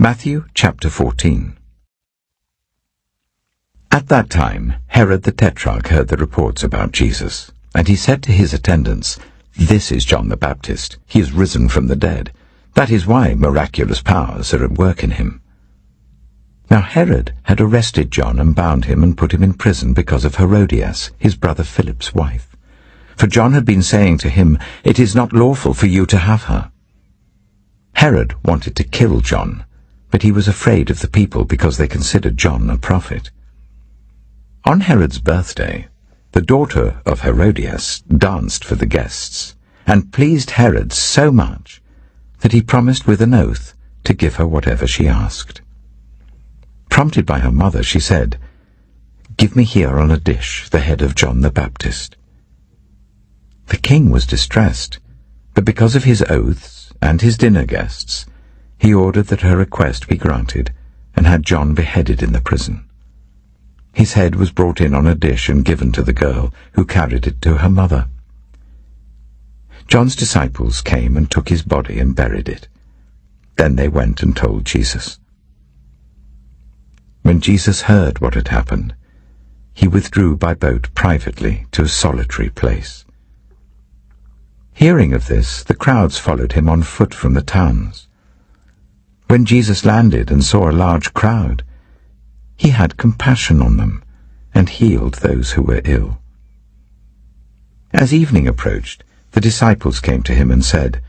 Matthew chapter 14. At that time, Herod the Tetrarch heard the reports about Jesus, and he said to his attendants, "This is John the Baptist. He is risen from the dead. That is why miraculous powers are at work in him." Now Herod had arrested John and bound him and put him in prison because of Herodias, his brother Philip's wife. For John had been saying to him, "It is not lawful for you to have her." Herod wanted to kill John, but he was afraid of the people because they considered John a prophet. On Herod's birthday, the daughter of Herodias danced for the guests, and pleased Herod so much that he promised with an oath to give her whatever she asked. Prompted by her mother, she said, "Give me here on a dish the head of John the Baptist." The king was distressed, but because of his oaths and his dinner guests, he ordered that her request be granted and had John beheaded in the prison. His head was brought in on a dish and given to the girl, who carried it to her mother. John's disciples came and took his body and buried it. Then they went and told Jesus. When Jesus heard what had happened, he withdrew by boat privately to a solitary place. Hearing of this, the crowds followed him on foot from the towns. When Jesus landed and saw a large crowd, he had compassion on them and healed those who were ill. As evening approached, the disciples came to him and said,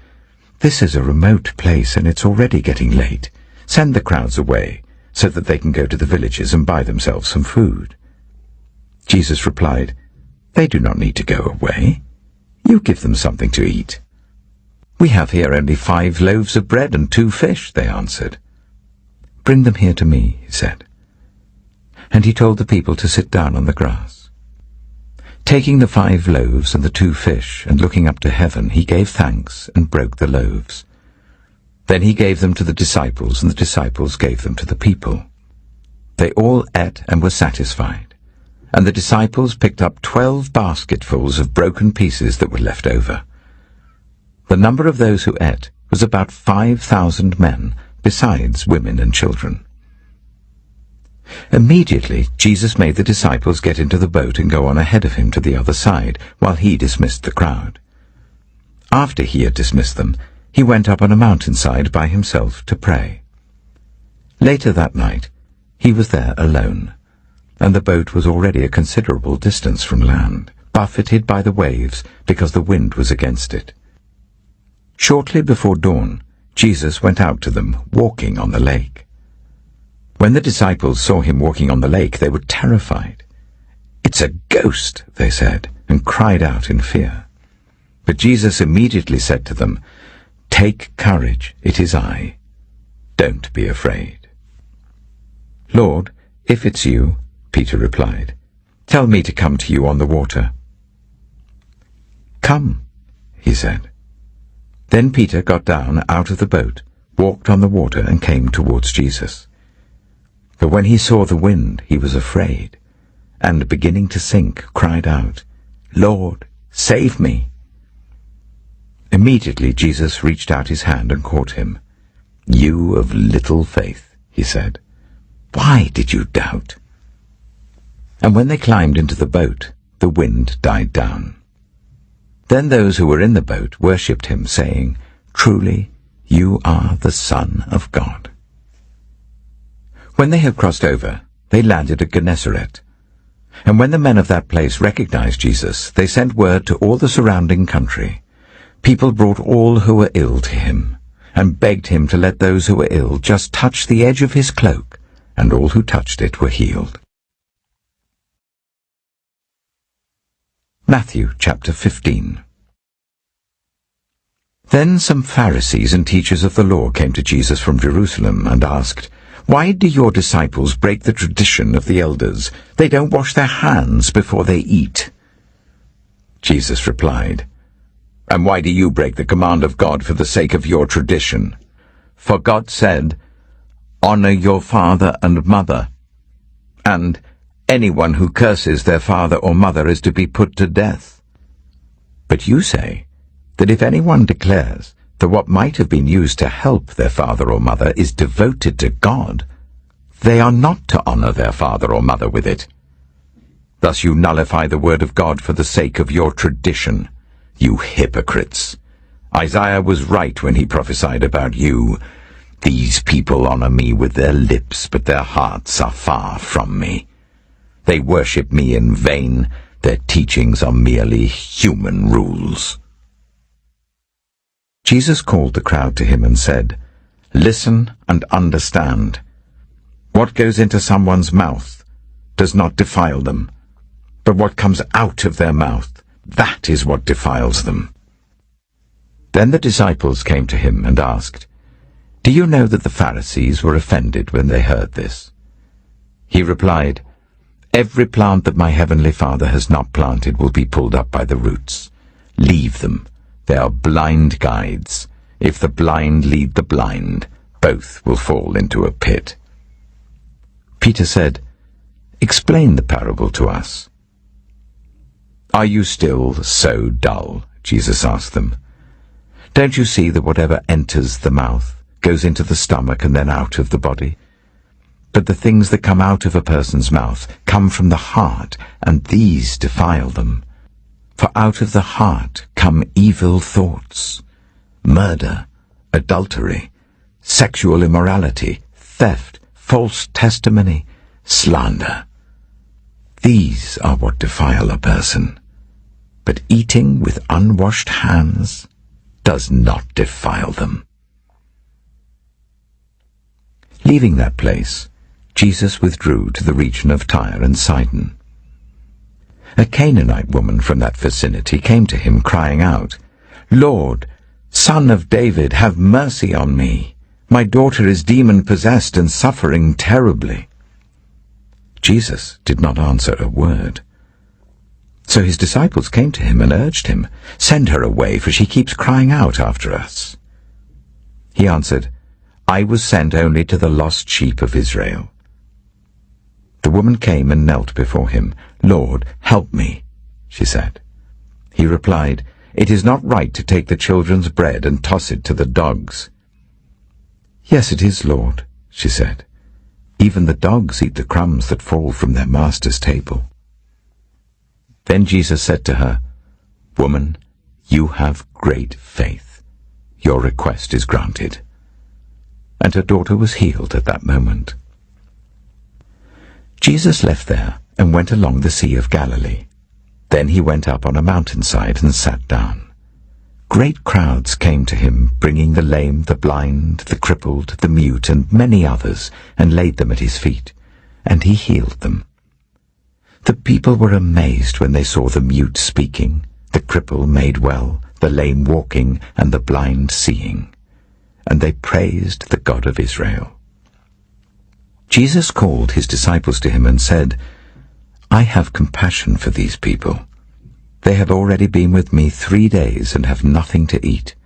"This is a remote place and it's already getting late. Send the crowds away so that they can go to the villages and buy themselves some food." Jesus replied, "They do not need to go away. You give them something to eat." "We have here only 5 loaves of bread and 2 fish, they answered. "Bring them here to me," he said. And he told the people to sit down on the grass. Taking the 5 loaves and the 2 fish, and looking up to heaven, he gave thanks and broke the loaves. Then he gave them to the disciples, and the disciples gave them to the people. They all ate and were satisfied, and the disciples picked up 12 basketfuls of broken pieces that were left over. The number of those who ate was about 5,000 men, besides women and children. Immediately Jesus made the disciples get into the boat and go on ahead of him to the other side, while he dismissed the crowd. After he had dismissed them, he went up on a mountainside by himself to pray. Later that night, he was there alone, and the boat was already a considerable distance from land, buffeted by the waves because the wind was against it. Shortly before dawn, Jesus went out to them, walking on the lake. When the disciples saw him walking on the lake, they were terrified. "It's a ghost," they said, and cried out in fear. But Jesus immediately said to them, "Take courage, it is I. Don't be afraid." "Lord, if it's you," Peter replied, "tell me to come to you on the water." "Come," he said. Then Peter got down out of the boat, walked on the water, and came towards Jesus. But when he saw the wind, he was afraid, and beginning to sink, cried out, "Lord, save me!" Immediately Jesus reached out his hand and caught him. "You of little faith," he said, "why did you doubt?" And when they climbed into the boat, the wind died down. Then those who were in the boat worshipped him, saying, "Truly, you are the Son of God." When they had crossed over, they landed at Gennesaret. And when the men of that place recognized Jesus, they sent word to all the surrounding country. People brought all who were ill to him, and begged him to let those who were ill just touch the edge of his cloak, and all who touched it were healed. Matthew chapter 15. Then some Pharisees and teachers of the law came to Jesus from Jerusalem and asked, "Why do your disciples break the tradition of the elders? They don't wash their hands before they eat." Jesus replied, "And why do you break the command of God for the sake of your tradition? For God said, 'Honor your father and mother,' and 'Anyone who curses their father or mother is to be put to death.' But you say that if anyone declares that what might have been used to help their father or mother is devoted to God, they are not to honor their father or mother with it. Thus you nullify the word of God for the sake of your tradition, you hypocrites. Isaiah was right when he prophesied about you. These people honor me with their lips, but their hearts are far from me. They worship me in vain. Their teachings are merely human rules. Jesus called the crowd to him and said, "Listen and understand. What goes into someone's mouth does not defile them, but what comes out of their mouth, that is what defiles them." Then the disciples came to him and asked, "Do you know that the Pharisees were offended when they heard this?" He replied, "Every plant that my heavenly Father has not planted will be pulled up by the roots. Leave them. They are blind guides. If the blind lead the blind, both will fall into a pit." Peter said, "Explain the parable to us." "Are you still so dull?" Jesus asked them. "Don't you see that whatever enters the mouth goes into the stomach and then out of the body? But the things that come out of a person's mouth come from the heart, and these defile them. For out of the heart come evil thoughts, murder, adultery, sexual immorality, theft, false testimony, slander. These are what defile a person. But eating with unwashed hands does not defile them." Leaving that place, Jesus withdrew to the region of Tyre and Sidon. A Canaanite woman from that vicinity came to him crying out, "Lord, Son of David, have mercy on me. My daughter is demon-possessed and suffering terribly." Jesus did not answer a word. So his disciples came to him and urged him, "Send her away, for she keeps crying out after us." He answered, "I was sent only to the lost sheep of Israel." The woman came and knelt before him. "Lord, help me," she said. He replied, "It is not right to take the children's bread and toss it to the dogs." "Yes, it is, Lord," she said. "Even the dogs eat the crumbs that fall from their master's table." Then Jesus said to her, "Woman, you have great faith. Your request is granted." And her daughter was healed at that moment. Jesus left there and went along the Sea of Galilee. Then he went up on a mountainside and sat down. Great crowds came to him, bringing the lame, the blind, the crippled, the mute, and many others, and laid them at his feet, and he healed them. The people were amazed when they saw the mute speaking, the cripple made well, the lame walking, and the blind seeing. And they praised the God of Israel. Jesus called his disciples to him and said, "I have compassion for these people. They have already been with me 3 days and have nothing to eat.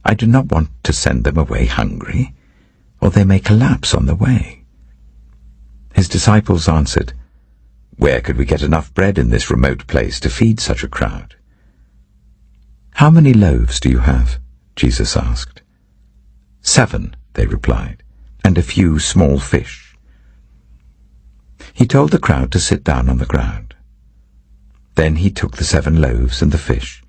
I do not want to send them away hungry, or they may collapse on the way." His disciples answered, "Where could we get enough bread in this remote place to feed such a crowd?" "How many loaves do you have?" Jesus asked. 7, they replied, "and a few small fish." He told the crowd to sit down on the ground. Then he took the 7 loaves and the fish,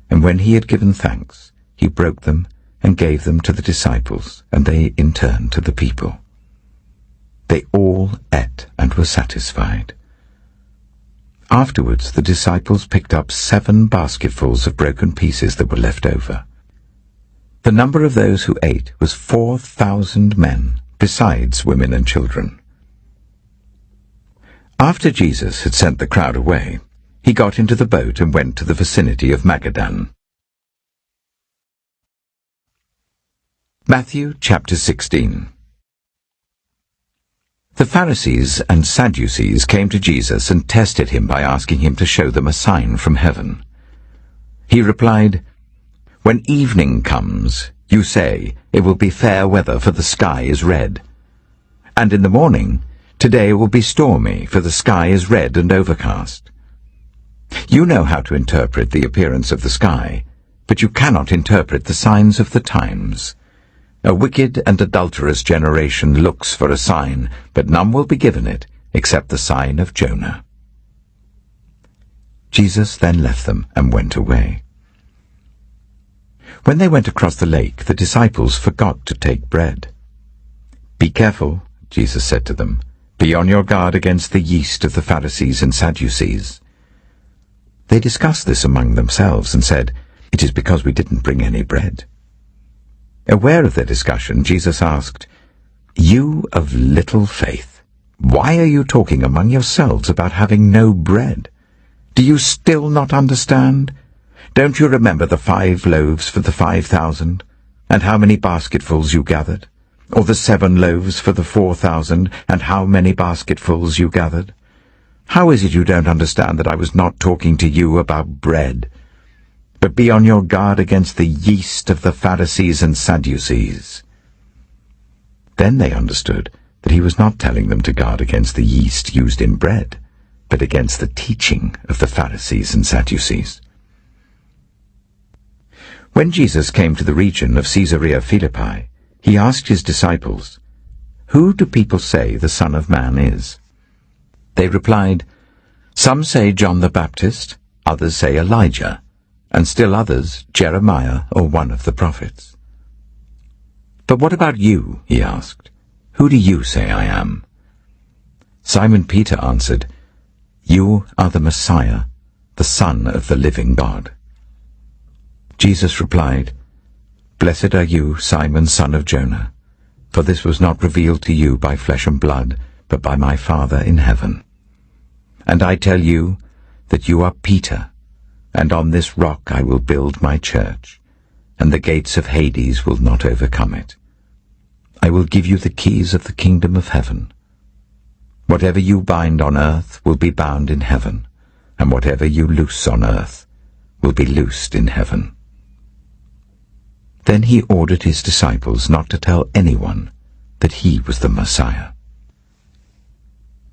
and when he had given thanks, he broke them and gave them to the disciples, and they in turn to the people. They all ate and were satisfied. Afterwards the disciples picked up 7 basketfuls of broken pieces that were left over. The number of those who ate was 4,000 men, besides women and children. After Jesus had sent the crowd away, he got into the boat and went to the vicinity of Magadan. Matthew chapter 16. The Pharisees and Sadducees came to Jesus and tested him by asking him to show them a sign from heaven. He replied, "When evening comes, you say, 'It will be fair weather, for the sky is red.' And in the morning, 'Today it will be stormy, for the sky is red and overcast.' You know how to interpret the appearance of the sky. but you cannot interpret the signs of the times. A wicked and adulterous generation looks for a sign, but none will be given it, except the sign of Jonah." Jesus then left them and went away. When they went across the lake, the disciples forgot to take bread. "Be careful," Jesus said to them. "Be on your guard against the yeast of the Pharisees and Sadducees." They discussed this among themselves and said, "It is because we didn't bring any bread." Aware of their discussion, Jesus asked, "You of little faith, why are you talking among yourselves about having no bread? Do you still not understand? Don't you remember the 5 loaves for the 5,000, and how many basketfuls you gathered? Or the 7 loaves for the 4,000, and how many basketfuls you gathered? How is it you don't understand that I was not talking to you about bread? But be on your guard against the yeast of the Pharisees and Sadducees." Then they understood that he was not telling them to guard against the yeast used in bread, but against the teaching of the Pharisees and Sadducees. When Jesus came to the region of Caesarea Philippi, he asked his disciples, "Who do people say the Son of Man is?" They replied, "Some say John the Baptist, others say Elijah, and still others Jeremiah or one of the prophets." "But what about you?" he asked. "Who do you say I am?" Simon Peter answered, "You are the Messiah, the Son of the living God." Jesus replied, "Blessed are you, Simon, son of Jonah, for this was not revealed to you by flesh and blood, but by my Father in heaven. And I tell you that you are Peter, and on this rock I will build my church, and the gates of Hades will not overcome it. I will give you the keys of the kingdom of heaven. Whatever you bind on earth will be bound in heaven, and whatever you loose on earth will be loosed in heaven." Then he ordered his disciples not to tell anyone that he was the Messiah.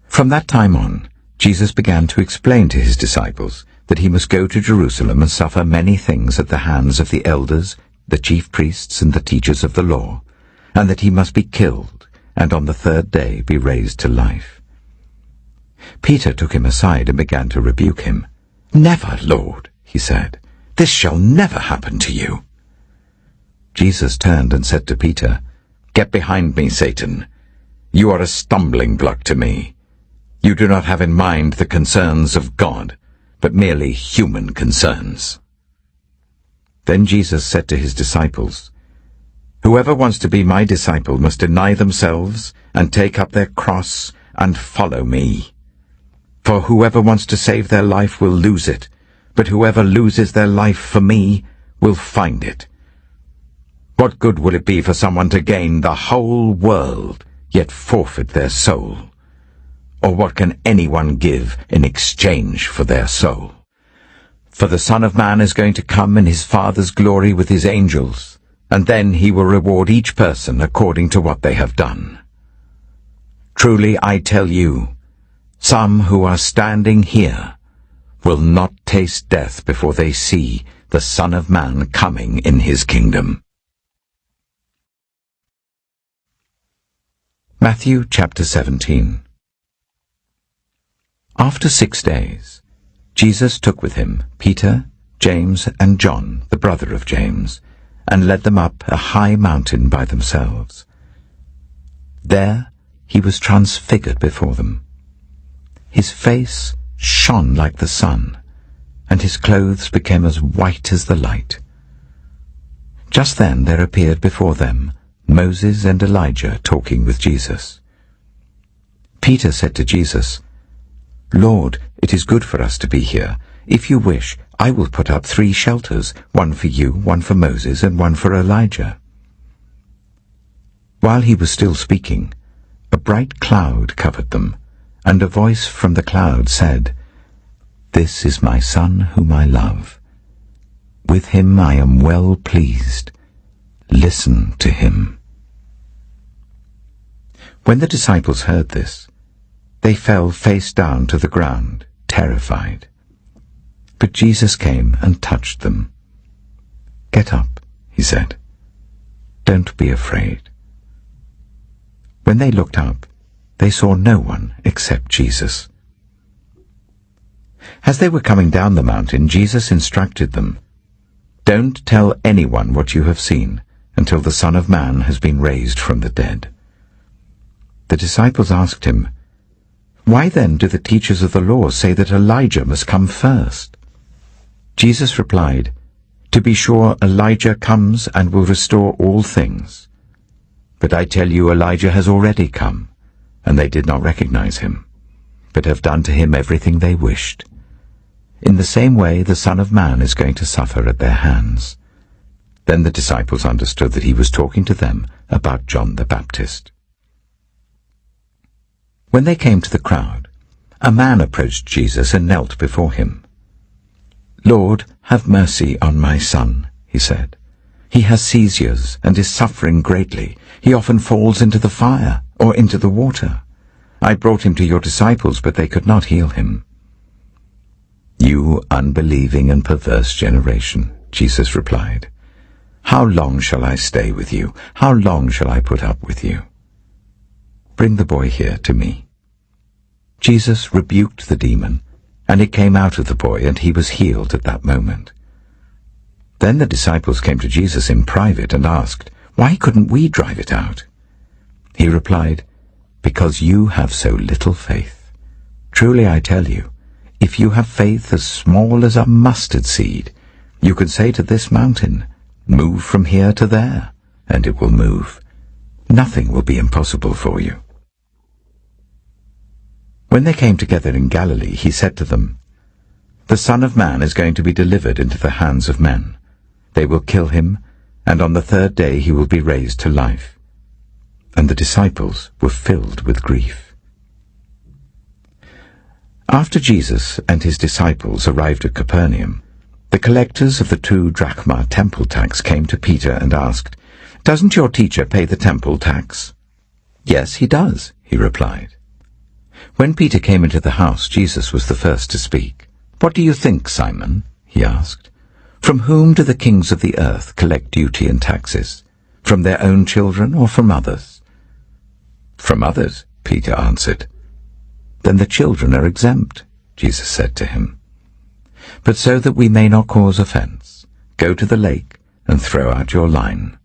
From that time on, Jesus began to explain to his disciples that he must go to Jerusalem and suffer many things at the hands of the elders, the chief priests, and the teachers of the law, and that he must be killed, and on the 3rd day be raised to life. Peter took him aside and began to rebuke him. "Never, Lord," he said. "This shall never happen to you." Jesus turned and said to Peter, "Get behind me, Satan. You are a stumbling block to me. You do not have in mind the concerns of God, but merely human concerns." Then Jesus said to his disciples, "Whoever wants to be my disciple must deny themselves and take up their cross and follow me. For whoever wants to save their life will lose it, but whoever loses their life for me will find it. What good will it be for someone to gain the whole world, yet forfeit their soul? Or what can anyone give in exchange for their soul? For the Son of Man is going to come in his Father's glory with his angels, and then he will reward each person according to what they have done. Truly I tell you, some who are standing here will not taste death before they see the Son of Man coming in his kingdom." Matthew chapter 17. After 6 days, Jesus took with him Peter, James, and John, the brother of James, and led them up a high mountain by themselves. There he was transfigured before them. His face shone like the sun, and his clothes became as white as the light. Just then there appeared before them Moses and Elijah talking with Jesus. Peter said to Jesus, "Lord, it is good for us to be here. If you wish, I will put up 3 shelters, one for you, one for Moses, and one for Elijah." While he was still speaking, a bright cloud covered them, and a voice from the cloud said, "This is my Son whom I love. With him I am well pleased. Listen to him." When the disciples heard this, they fell face down to the ground, terrified. But Jesus came and touched them. "Get up," he said. "Don't be afraid." When they looked up, they saw no one except Jesus. As they were coming down the mountain, Jesus instructed them, "Don't tell anyone what you have seen until the Son of Man has been raised from the dead." The disciples asked him, "Why then do the teachers of the law say that Elijah must come first?" Jesus replied, "To be sure, Elijah comes and will restore all things. But I tell you, Elijah has already come, and they did not recognize him, but have done to him everything they wished. In the same way the Son of Man is going to suffer at their hands." Then the disciples understood that he was talking to them about John the Baptist. When they came to the crowd, a man approached Jesus and knelt before him. "Lord, have mercy on my son," he said. "He has seizures and is suffering greatly. He often falls into the fire or into the water. I brought him to your disciples, but they could not heal him." "You unbelieving and perverse generation," Jesus replied, "how long shall I stay with you? How long shall I put up with you? Bring the boy here to me." Jesus rebuked the demon, and it came out of the boy, and he was healed at that moment. Then the disciples came to Jesus in private and asked, "Why couldn't we drive it out?" He replied, "Because you have so little faith. Truly I tell you, if you have faith as small as a mustard seed, you can say to this mountain, 'Move from here to there,' and it will move. Nothing will be impossible for you." When they came together in Galilee, he said to them, "The Son of Man is going to be delivered into the hands of men. They will kill him, and on the third day he will be raised to life." And the disciples were filled with grief. After Jesus and his disciples arrived at Capernaum, the collectors of the 2 drachma temple tax came to Peter and asked, "Doesn't your teacher pay the temple tax?" "Yes, he does," he replied. When Peter came into the house, Jesus was the first to speak. "What do you think, Simon?" he asked. "From whom do the kings of the earth collect duty and taxes? From their own children or from others?" "From others," Peter answered. "Then the children are exempt," Jesus said to him. "But so that we may not cause offense, go to the lake and throw out your line.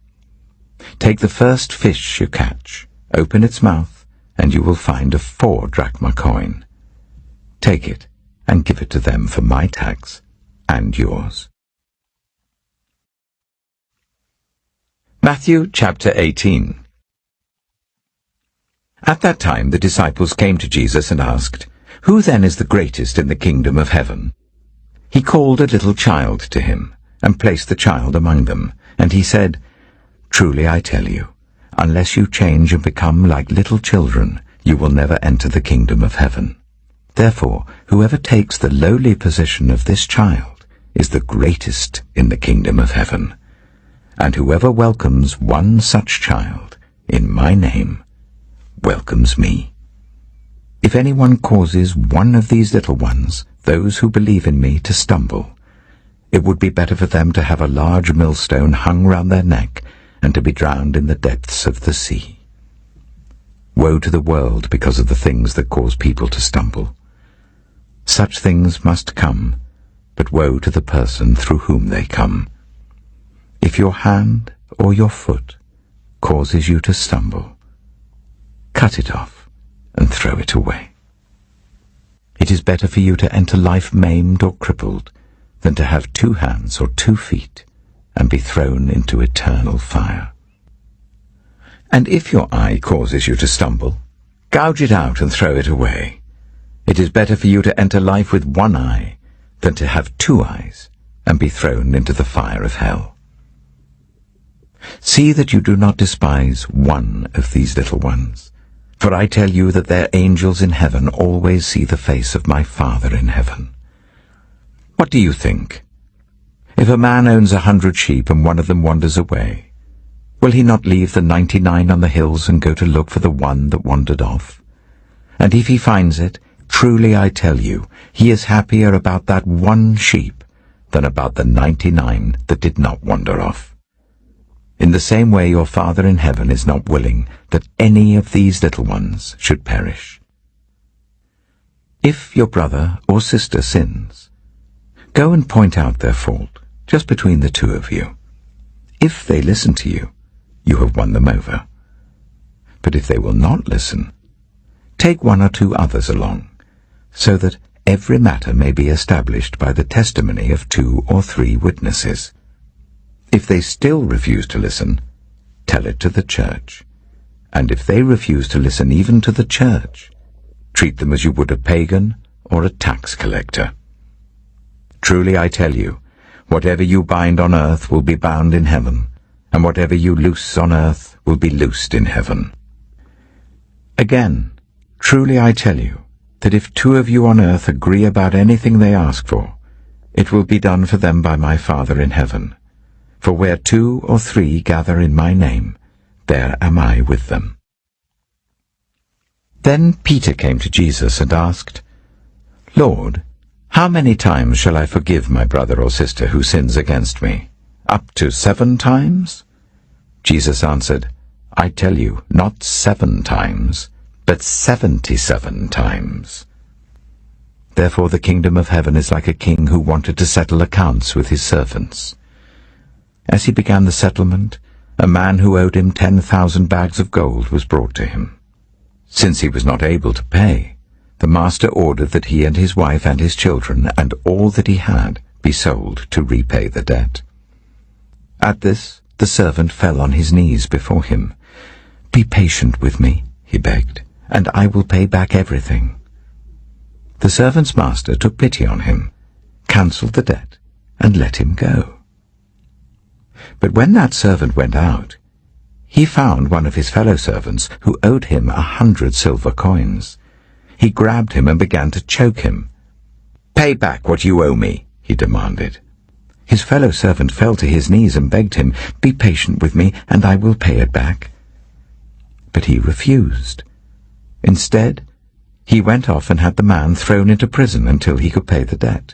Take the first fish you catch, open its mouth, and you will find a 4 drachma coin. Take it and give it to them for my tax and yours." Matthew chapter 18. At that time the disciples came to Jesus and asked, "Who then is the greatest in the kingdom of heaven?" He called a little child to him, and placed the child among them, and he said, "Truly I tell you, unless you change and become like little children, you will never enter the kingdom of heaven. Therefore, whoever takes the lowly position of this child is the greatest in the kingdom of heaven. And whoever welcomes one such child in my name welcomes me. If anyone causes one of these little ones, those who believe in me, to stumble, it would be better for them to have a large millstone hung round their neck and to be drowned in the depths of the sea. Woe to the world because of the things that cause people to stumble. Such things must come, but woe to the person through whom they come. If your hand or your foot causes you to stumble, cut it off and throw it away. It is better for you to enter life maimed or crippled than to have 2 hands or 2 feet and be thrown into eternal fire. And if your eye causes you to stumble, gouge it out and throw it away. It is better for you to enter life with 1 eye than to have 2 eyes and be thrown into the fire of hell. See that you do not despise one of these little ones, for I tell you that their angels in heaven always see the face of my Father in heaven. What do you think? If a man owns 100 sheep and one of them wanders away, will he not leave the 99 on the hills and go to look for the one that wandered off? And if he finds it, truly I tell you, he is happier about that one sheep than about the 99 that did not wander off. In the same way your Father in heaven is not willing that any of these little ones should perish. If your brother or sister sins, go and point out their fault, just between the two of you. If they listen to you, you have won them over. But if they will not listen, take one or two others along, so that every matter may be established by the testimony of 2 or 3 witnesses. If they still refuse to listen, tell it to the church. And if they refuse to listen even to the church, treat them as you would a pagan or a tax collector. Truly I tell you, whatever you bind on earth will be bound in heaven, and whatever you loose on earth will be loosed in heaven. Again, truly I tell you, that if 2 of you on earth agree about anything they ask for, it will be done for them by my Father in heaven. For where 2 or 3 gather in my name, there am I with them. Then Peter came to Jesus and asked, Lord, how many times shall I forgive my brother or sister who sins against me? Up to 7 times? Jesus answered, I tell you, not 7 times, but 77 times. Therefore the kingdom of heaven is like a king who wanted to settle accounts with his servants. As he began the settlement, a man who owed him 10,000 bags of gold was brought to him. Since he was not able to pay, the master ordered that he and his wife and his children and all that he had be sold to repay the debt. At this, the servant fell on his knees before him. Be patient with me, he begged, and I will pay back everything. The servant's master took pity on him, cancelled the debt, and let him go. But when that servant went out, he found one of his fellow servants who owed him 100 silver coins. He grabbed him and began to choke him. Pay back what you owe me, he demanded. His fellow servant fell to his knees and begged him, Be patient with me, and I will pay it back. But he refused. Instead, he went off and had the man thrown into prison until he could pay the debt.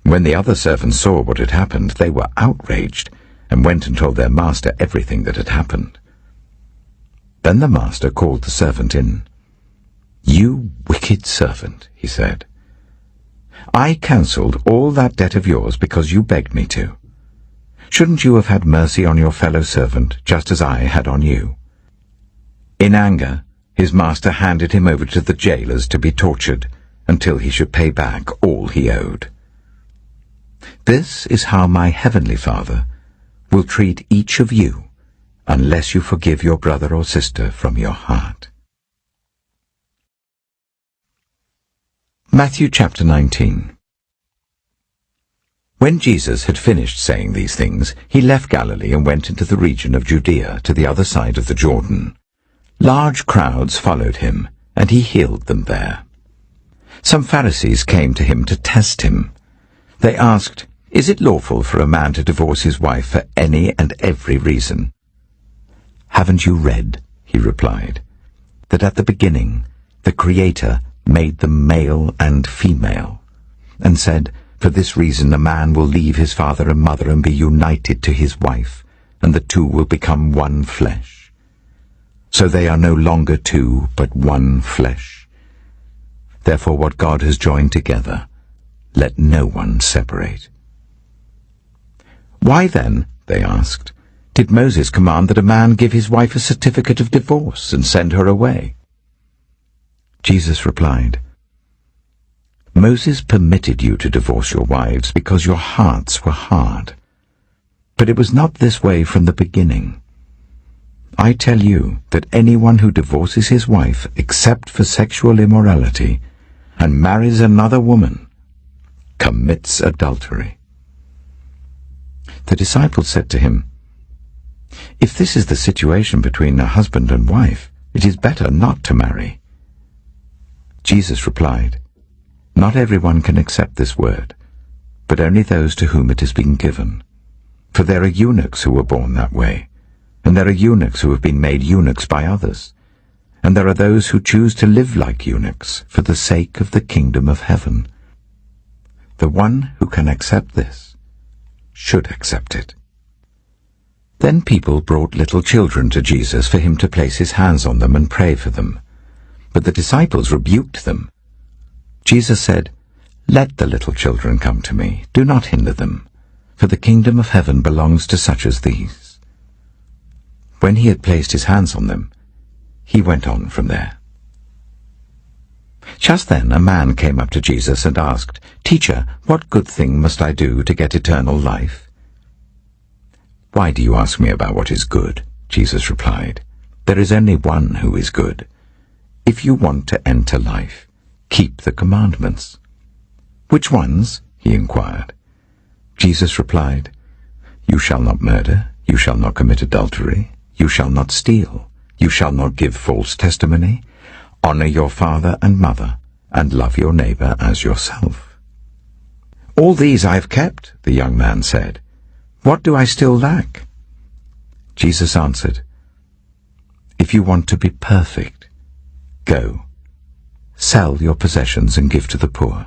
When the other servants saw what had happened, they were outraged and went and told their master everything that had happened. Then the master called the servant in. You wicked servant, he said. I cancelled all that debt of yours because you begged me to. Shouldn't you have had mercy on your fellow servant, just as I had on you? In anger, his master handed him over to the jailers to be tortured until he should pay back all he owed. This is how my heavenly Father will treat each of you unless you forgive your brother or sister from your heart. Matthew chapter 19. When Jesus had finished saying these things, he left Galilee and went into the region of Judea to the other side of the Jordan. Large crowds followed him, and he healed them there. Some Pharisees came to him to test him. They asked, Is it lawful for a man to divorce his wife for any and every reason? Haven't you read, he replied, that at the beginning the Creator made them male and female, and said, For this reason a man will leave his father and mother and be united to his wife, and the two will become one flesh. So they are no longer two, but one flesh. Therefore what God has joined together, let no one separate. Why then, they asked, did Moses command that a man give his wife a certificate of divorce and send her away? Jesus replied, Moses permitted you to divorce your wives because your hearts were hard. But it was not this way from the beginning. I tell you that anyone who divorces his wife except for sexual immorality and marries another woman commits adultery. The disciples said to him, If this is the situation between a husband and wife, it is better not to marry. Jesus replied, Not everyone can accept this word, but only those to whom it has been given. For there are eunuchs who were born that way, and there are eunuchs who have been made eunuchs by others, and there are those who choose to live like eunuchs for the sake of the kingdom of heaven. The one who can accept this should accept it." Then people brought little children to Jesus for him to place his hands on them and pray for them. But the disciples rebuked them. Jesus said, "Let the little children come to me. Do not hinder them, for the kingdom of heaven belongs to such as these." When he had placed his hands on them, he went on from there. Just then a man came up to Jesus and asked, "Teacher, what good thing must I do to get eternal life?" "Why do you ask me about what is good?" Jesus replied. "There is only one who is good. If you want to enter life, keep the commandments." "Which ones?" he inquired. Jesus replied, "You shall not murder, you shall not commit adultery, you shall not steal, you shall not give false testimony, honor your father and mother, and love your neighbor as yourself." "All these I have kept," the young man said. "What do I still lack?" Jesus answered, "If you want to be perfect, go, sell your possessions and give to the poor,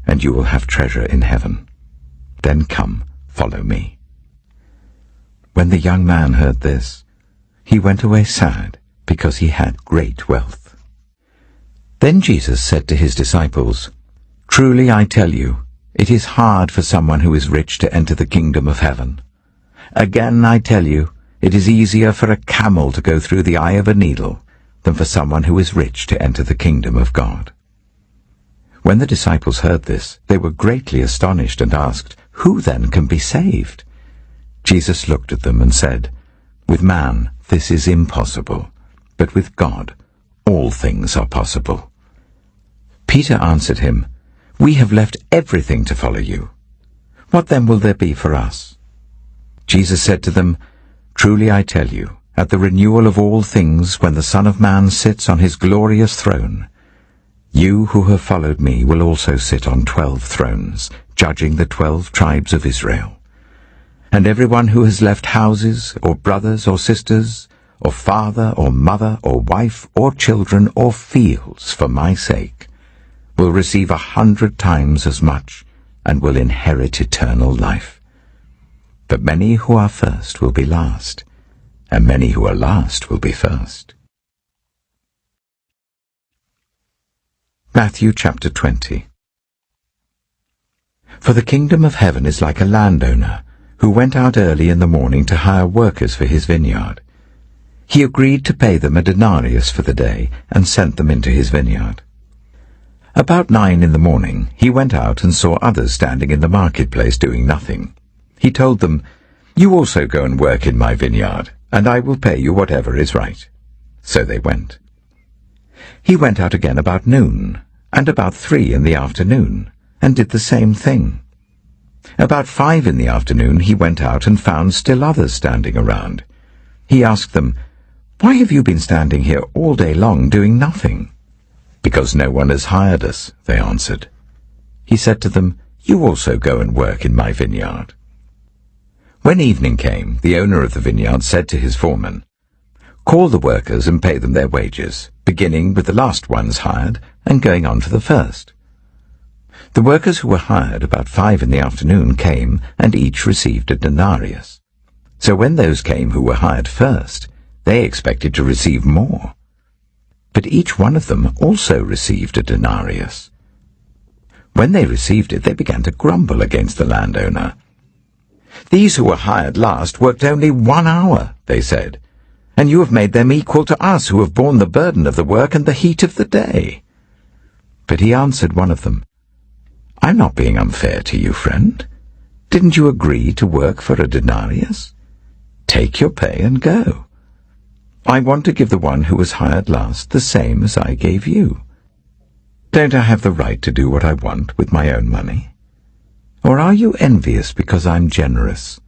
and you will have treasure in heaven. Then come, follow me." When the young man heard this, he went away sad, because he had great wealth. Then Jesus said to his disciples, "Truly I tell you, it is hard for someone who is rich to enter the kingdom of heaven. Again I tell you, it is easier for a camel to go through the eye of a needle than for someone who is rich to enter the kingdom of God." When the disciples heard this, they were greatly astonished and asked, "Who then can be saved?" Jesus looked at them and said, "With man this is impossible, but with God all things are possible." Peter answered him, "We have left everything to follow you. What then will there be for us?" Jesus said to them, "Truly I tell you, at the renewal of all things, when the Son of Man sits on his glorious throne, you who have followed me will also sit on 12 thrones, judging the 12 tribes of Israel. And everyone who has left houses, or brothers or sisters, or father or mother or wife or children or fields for my sake, will receive 100 times as much and will inherit eternal life. But many who are first will be last, and many who are last will be first." Matthew chapter 20. For the kingdom of heaven is like a landowner who went out early in the morning to hire workers for his vineyard. He agreed to pay them a denarius for the day and sent them into his vineyard. About 9 in the morning he went out and saw others standing in the marketplace doing nothing. He told them, "You also go and work in my vineyard, and I will pay you whatever is right." So they went. He went out again about noon, and about 3 in the afternoon, and did the same thing. About 5 in the afternoon he went out and found still others standing around. He asked them, "Why have you been standing here all day long doing nothing?" "Because no one has hired us," they answered. He said to them, "You also go and work in my vineyard." When evening came, the owner of the vineyard said to his foreman, "Call the workers and pay them their wages, beginning with the last ones hired and going on to the first." The workers who were hired about 5 in the afternoon came, and each received a denarius. So when those came who were hired first, they expected to receive more. But each one of them also received a denarius. When they received it, they began to grumble against the landowner. "These who were hired last worked only 1 hour," they said, "and you have made them equal to us who have borne the burden of the work and the heat of the day." But he answered one of them, "I'm not being unfair to you, friend. Didn't you agree to work for a denarius? Take your pay and go. I want to give the one who was hired last the same as I gave you. Don't I have the right to do what I want with my own money? Or are you envious because I'm generous?"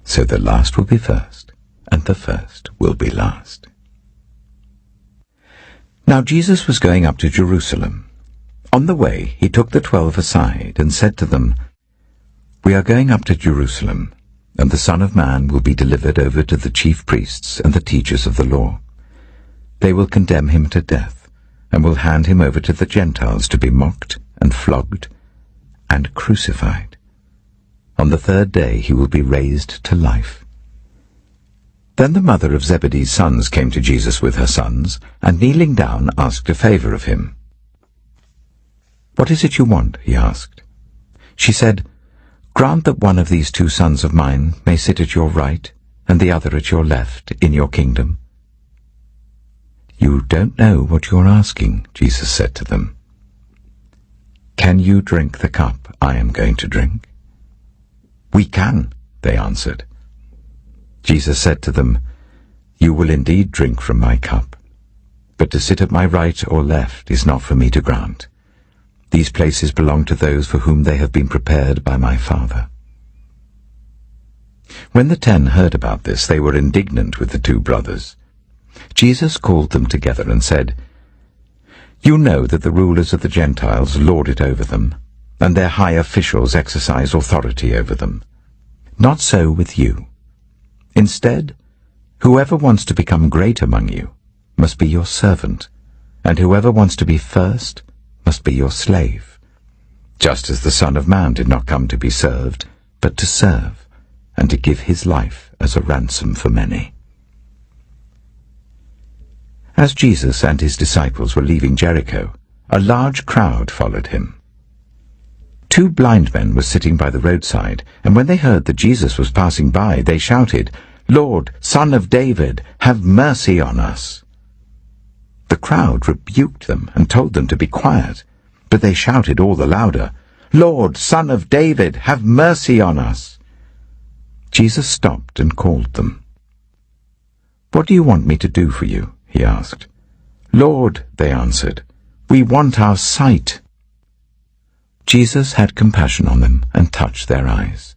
So the last will be first, and the first will be last. Now Jesus was going up to Jerusalem. On the way he took the 12 aside and said to them, "We are going up to Jerusalem, and the Son of Man will be delivered over to the chief priests and the teachers of the law. They will condemn him to death, and will hand him over to the Gentiles to be mocked and flogged and crucified. On the third day he will be raised to life." Then the mother of Zebedee's sons came to Jesus with her sons, and kneeling down asked a favor of him. "What is it you want?" he asked. She said, "Grant that one of these 2 sons of mine may sit at your right and the other at your left in your kingdom." "You don't know what you are asking," Jesus said to them. "Can you drink the cup I am going to drink?" "We can," they answered. Jesus said to them, "You will indeed drink from my cup, but to sit at my right or left is not for me to grant. These places belong to those for whom they have been prepared by my Father." When the 10 heard about this, they were indignant with the 2 brothers. Jesus called them together and said, "You know that the rulers of the Gentiles lord it over them, and their high officials exercise authority over them. Not so with you. Instead, whoever wants to become great among you must be your servant, and whoever wants to be first must be your slave, just as the Son of Man did not come to be served, but to serve, and to give his life as a ransom for many." As Jesus and his disciples were leaving Jericho, a large crowd followed him. 2 blind men were sitting by the roadside, and when they heard that Jesus was passing by, they shouted, "Lord, Son of David, have mercy on us." The crowd rebuked them and told them to be quiet, but they shouted all the louder, "Lord, Son of David, have mercy on us." Jesus stopped and called them. "What do you want me to do for you?" he asked. "Lord," they answered, "we want our sight." Jesus had compassion on them and touched their eyes.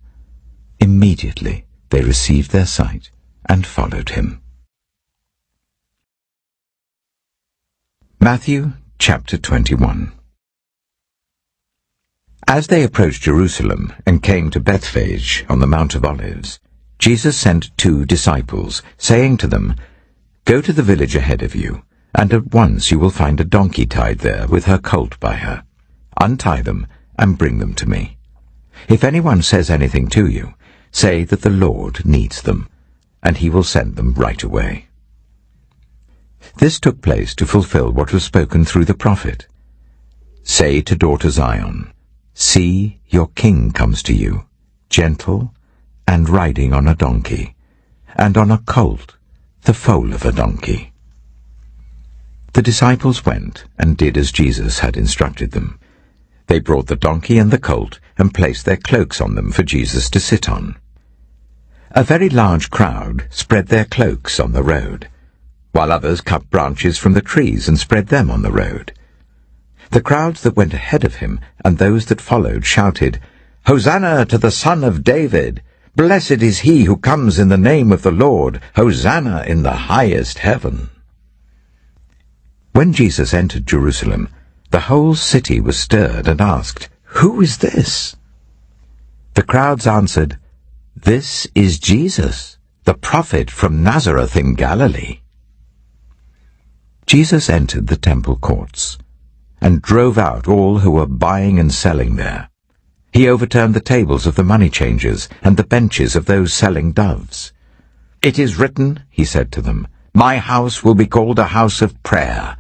Immediately they received their sight and followed him. Matthew chapter 21. As they approached Jerusalem and came to Bethphage on the Mount of Olives, Jesus sent 2 disciples, saying to them, "Go to the village ahead of you, and at once you will find a donkey tied there with her colt by her. Untie them and bring them to me. If anyone says anything to you, say that the Lord needs them, and he will send them right away." This took place to fulfill what was spoken through the prophet. "Say to daughter Zion, see, your king comes to you, gentle and riding on a donkey, and on a colt, the foal of a donkey." The disciples went and did as Jesus had instructed them. They brought the donkey and the colt and placed their cloaks on them for Jesus to sit on. A very large crowd spread their cloaks on the road, while others cut branches from the trees and spread them on the road. The crowds that went ahead of him and those that followed shouted, "Hosanna to the Son of David! Blessed is he who comes in the name of the Lord! Hosanna in the highest heaven!" When Jesus entered Jerusalem, the whole city was stirred and asked, "Who is this?" The crowds answered, "This is Jesus, the prophet from Nazareth in Galilee." Jesus entered the temple courts and drove out all who were buying and selling there. He overturned the tables of the money changers and the benches of those selling doves. "It is written," he said to them, "My house will be called a house of prayer,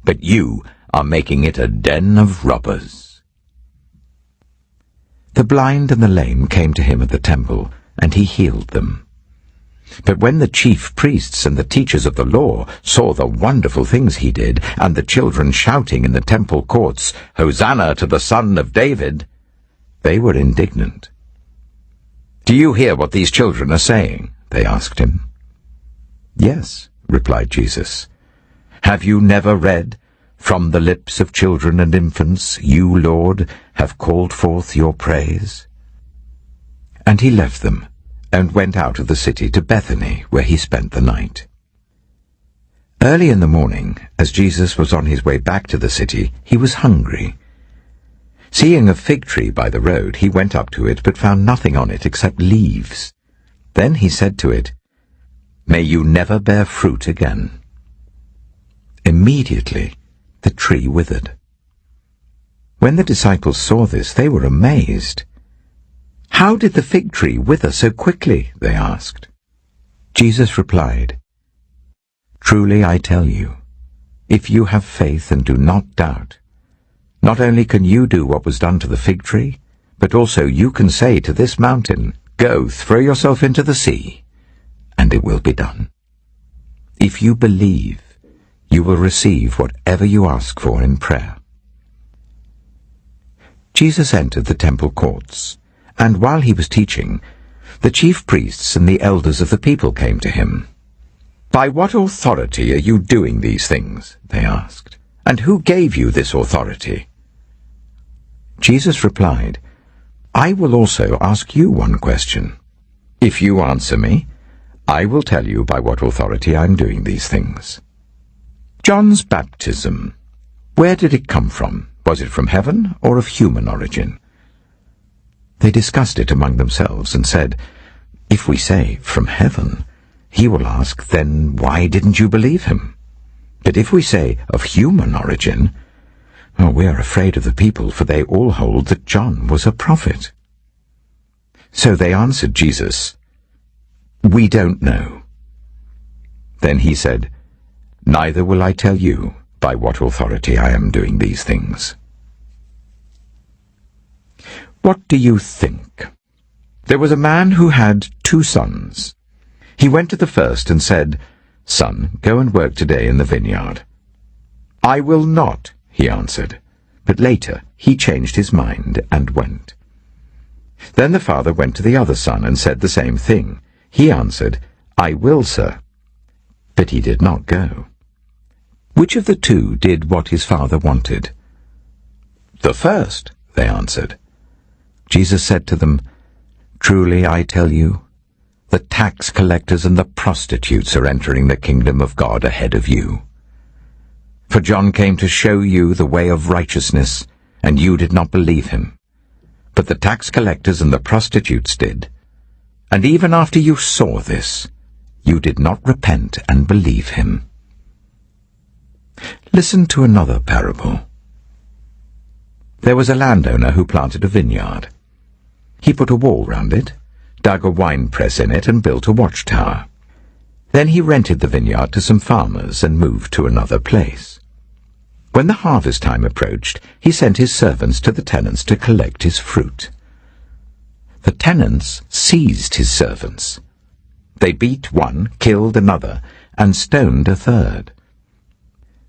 but you are making it a den of robbers." The blind and the lame came to him at the temple, and he healed them. But when the chief priests and the teachers of the law saw the wonderful things he did, and the children shouting in the temple courts, "Hosanna to the Son of David," they were indignant. "Do you hear what these children are saying?" they asked him. "Yes," replied Jesus. "Have you never read, 'From the lips of children and infants, you, Lord, have called forth your praise'?" And he left them and went out of the city to Bethany, where he spent the night. Early in the morning, as Jesus was on his way back to the city, he was hungry. Seeing a fig tree by the road, he went up to it, but found nothing on it except leaves. Then he said to it, "May you never bear fruit again." Immediately the tree withered. When the disciples saw this, they were amazed. "How did the fig tree wither so quickly?" they asked. Jesus replied, "Truly I tell you, if you have faith and do not doubt, not only can you do what was done to the fig tree, but also you can say to this mountain, 'Go, throw yourself into the sea,' and it will be done. If you believe, you will receive whatever you ask for in prayer." Jesus entered the temple courts, and while he was teaching, the chief priests and the elders of the people came to him. "By what authority are you doing these things?" they asked. "And who gave you this authority?" Jesus replied, "I will also ask you one question. If you answer me, I will tell you by what authority I am doing these things. John's baptism, where did it come from? Was it from heaven or of human origin?" They discussed it among themselves and said, "If we say, 'From heaven,' he will ask, 'Then why didn't you believe him?' But if we say, 'Of human origin,' we are afraid of the people, for they all hold that John was a prophet." So they answered Jesus, "We don't know." Then he said, "Neither will I tell you by what authority I am doing these things." What do you think? There was a man who had 2 sons. He went to the first and said, "Son, go and work today in the vineyard." "I will not," he answered. But later he changed his mind and went. Then the father went to the other son and said the same thing. He answered, "I will, sir." But he did not go. Which of the 2 did what his father wanted? "The first," they answered. Jesus said to them, "Truly I tell you, the tax collectors and the prostitutes are entering the kingdom of God ahead of you. For John came to show you the way of righteousness, and you did not believe him. But the tax collectors and the prostitutes did. And even after you saw this, you did not repent and believe him." Listen to another parable. There was a landowner who planted a vineyard. He put a wall round it, dug a winepress in it, and built a watchtower. Then he rented the vineyard to some farmers and moved to another place. When the harvest time approached, he sent his servants to the tenants to collect his fruit. The tenants seized his servants. They beat one, killed another, and stoned a third.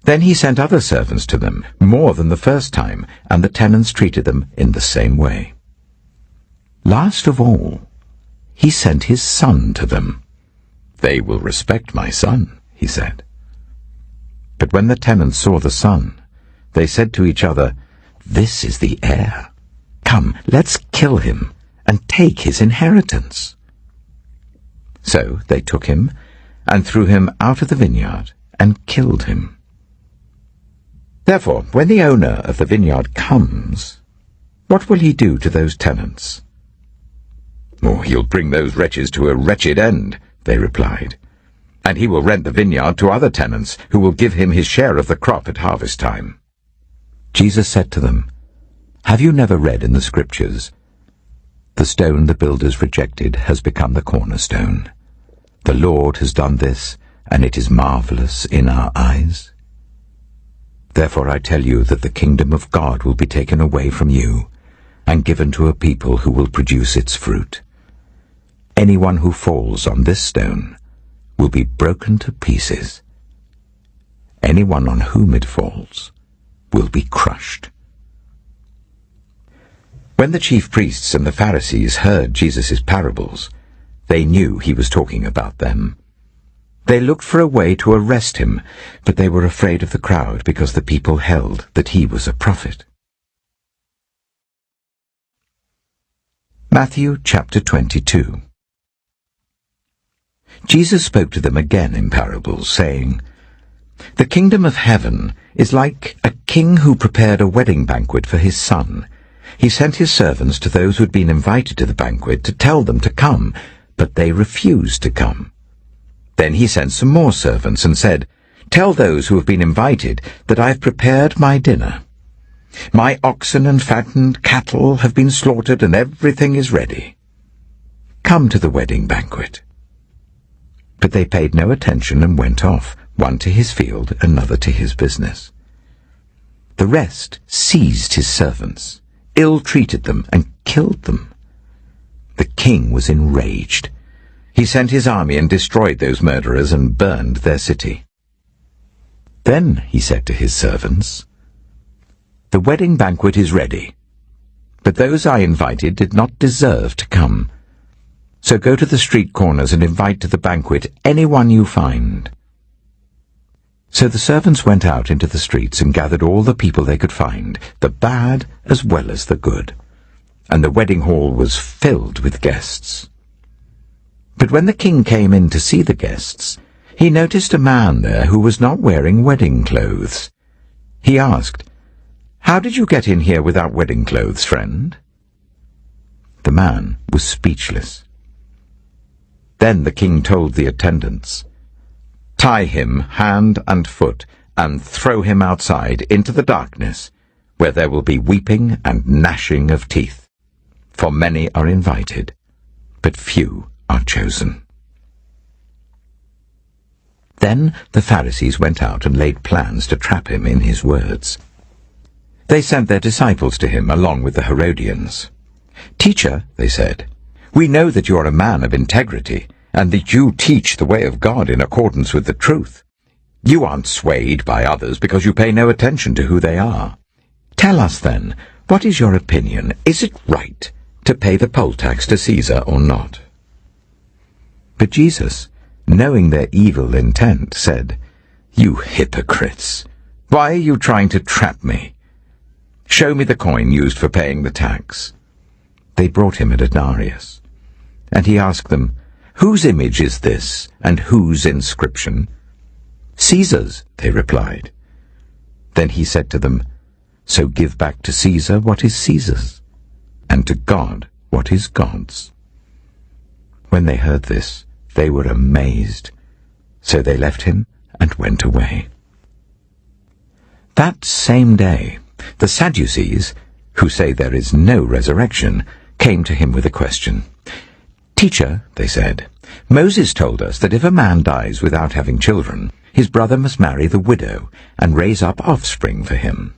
Then he sent other servants to them, more than the first time, and the tenants treated them in the same way. Last of all, he sent his son to them. "They will respect my son," he said. But when the tenants saw the son, they said to each other, "This is the heir. Come, let's kill him and take his inheritance." So they took him and threw him out of the vineyard and killed him. Therefore, when the owner of the vineyard comes, what will he do to those tenants? "Oh, he'll bring those wretches to a wretched end," they replied. "And he will rent the vineyard to other tenants, who will give him his share of the crop at harvest time." Jesus said to them, "Have you never read in the Scriptures, 'The stone the builders rejected has become the cornerstone. The Lord has done this, and it is marvelous in our eyes'? Therefore I tell you that the kingdom of God will be taken away from you and given to a people who will produce its fruit. Anyone who falls on this stone will be broken to pieces. Anyone on whom it falls will be crushed." When the chief priests and the Pharisees heard Jesus' parables, they knew he was talking about them. They looked for a way to arrest him, but they were afraid of the crowd because the people held that he was a prophet. Matthew chapter 22. Jesus spoke to them again in parables, saying, "The kingdom of heaven is like a king who prepared a wedding banquet for his son. He sent his servants to those who had been invited to the banquet to tell them to come, but they refused to come. Then he sent some more servants and said, 'Tell those who have been invited that I have prepared my dinner.' My oxen and fattened cattle have been slaughtered, and everything is ready. Come to the wedding banquet." But they paid no attention and went off, one to his field, another to his business. The rest seized his servants, ill-treated them, and killed them. The king was enraged. He sent his army and destroyed those murderers and burned their city. Then he said to his servants, "The wedding banquet is ready, but those I invited did not deserve to come. So go to the street corners and invite to the banquet anyone you find." So the servants went out into the streets and gathered all the people they could find, the bad as well as the good, and the wedding hall was filled with guests. But when the king came in to see the guests, he noticed a man there who was not wearing wedding clothes. He asked, "How did you get in here without wedding clothes, friend?" The man was speechless. Then the king told the attendants, "Tie him hand and foot and throw him outside into the darkness, where there will be weeping and gnashing of teeth. For many are invited, but few are chosen." Then the Pharisees went out and laid plans to trap him in his words. They sent their disciples to him along with the Herodians. "Teacher," they said, "we know that you are a man of integrity, and that you teach the way of God in accordance with the truth. You aren't swayed by others because you pay no attention to who they are. Tell us then, what is your opinion? Is it right to pay the poll tax to Caesar or not?" But Jesus, knowing their evil intent, said, "You hypocrites! Why are you trying to trap me? Show me the coin used for paying the tax." They brought him a denarius, and he asked them, "Whose image is this, and whose inscription?" "Caesar's," they replied. Then he said to them, "So give back to Caesar what is Caesar's, and to God what is God's." When they heard this, they were amazed. So they left him and went away. That same day, the Sadducees, who say there is no resurrection, came to him with a question. "Teacher," they said, "Moses told us that if a man dies without having children, his brother must marry the widow and raise up offspring for him.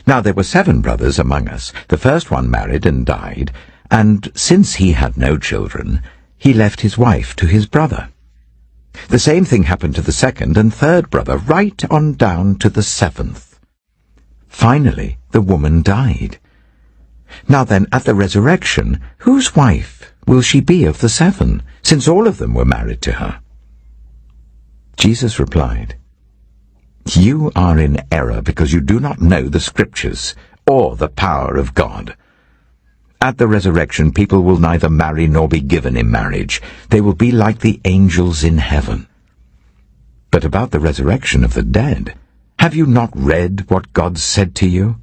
Now there were 7 brothers among us. The first one married and died, and since he had no children, he left his wife to his brother. The same thing happened to the second and third brother, right on down to the 7th. Finally, the woman died. Now then, at the resurrection, whose wife will she be of the 7, since all of them were married to her?" Jesus replied, "You are in error because you do not know the Scriptures or the power of God. At the resurrection, people will neither marry nor be given in marriage. They will be like the angels in heaven. But about the resurrection of the dead, have you not read what God said to you?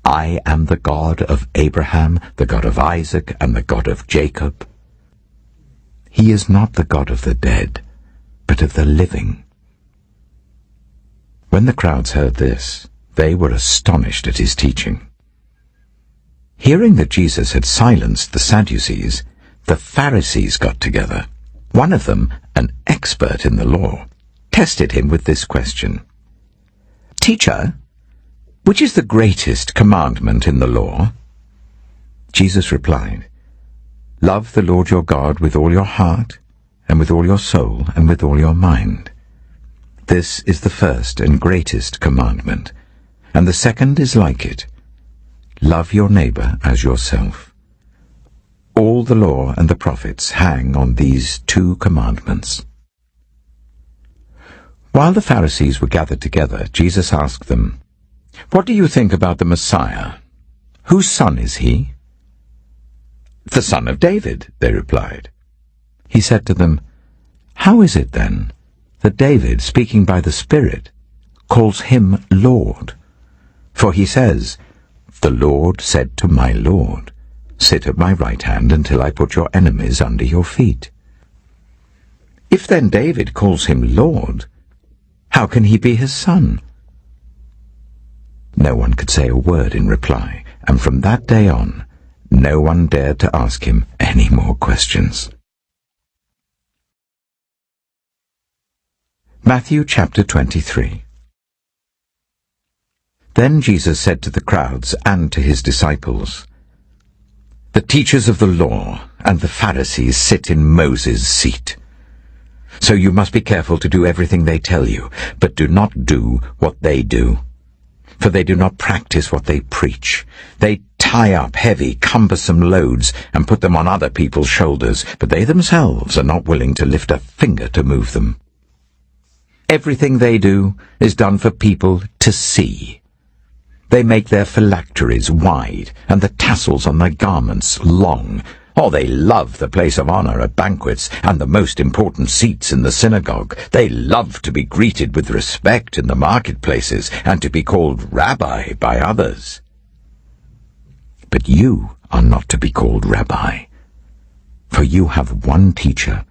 'I am the God of Abraham, the God of Isaac, and the God of Jacob.' He is not the God of the dead, but of the living." When the crowds heard this, they were astonished at his teaching. Hearing that Jesus had silenced the Sadducees, the Pharisees got together. One of them, an expert in the law, tested him with this question. "Teacher, which is the greatest commandment in the law?" Jesus replied, "Love the Lord your God with all your heart, and with all your soul, and with all your mind. This is the first and greatest commandment, and the second is like it. Love your neighbor as yourself. All the law and the prophets hang on these 2 commandments." While the Pharisees were gathered together, Jesus asked them, "What do you think about the Messiah? Whose son is he?" "The son of David," they replied. He said to them, "How is it then that David, speaking by the Spirit, calls him Lord? For he says, 'The Lord said to my Lord, sit at my right hand until I put your enemies under your feet.' If then David calls him Lord, how can he be his son?" No one could say a word in reply, and from that day on, no one dared to ask him any more questions. Matthew chapter 23. Then Jesus said to the crowds and to his disciples, "The teachers of the law and the Pharisees sit in Moses' seat. So you must be careful to do everything they tell you, but do not do what they do. For they do not practice what they preach. They tie up heavy, cumbersome loads and put them on other people's shoulders, but they themselves are not willing to lift a finger to move them. Everything they do is done for people to see. They make their phylacteries wide and the tassels on their garments long. Oh, they love the place of honor at banquets and the most important seats in the synagogue. They love to be greeted with respect in the marketplaces and to be called rabbi by others. But you are not to be called rabbi, for you have one teacher,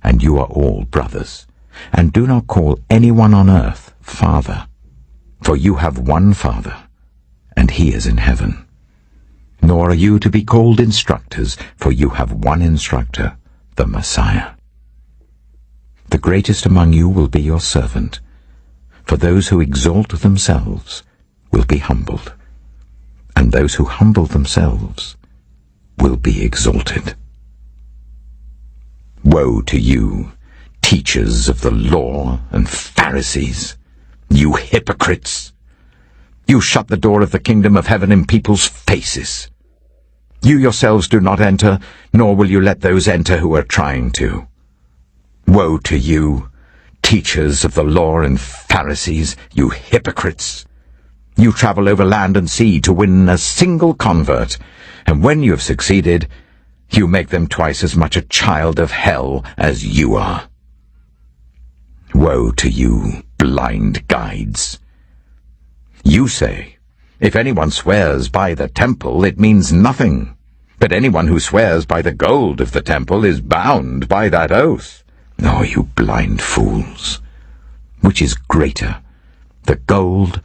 and you are all brothers. And do not call anyone on earth Father, for you have one Father, and he is in heaven. Nor are you to be called instructors, for you have one instructor, the Messiah. The greatest among you will be your servant, for those who exalt themselves will be humbled, and those who humble themselves will be exalted. Woe to you, teachers of the law and Pharisees, you hypocrites! You shut the door of the kingdom of heaven in people's faces. You yourselves do not enter, nor will you let those enter who are trying to. Woe to you, teachers of the law and Pharisees, you hypocrites! You travel over land and sea to win a single convert, and when you have succeeded, you make them twice as much a child of hell as you are. Woe to you, blind guides! You say, if anyone swears by the temple, it means nothing. But anyone who swears by the gold of the temple is bound by that oath. Oh, you blind fools! Which is greater, the gold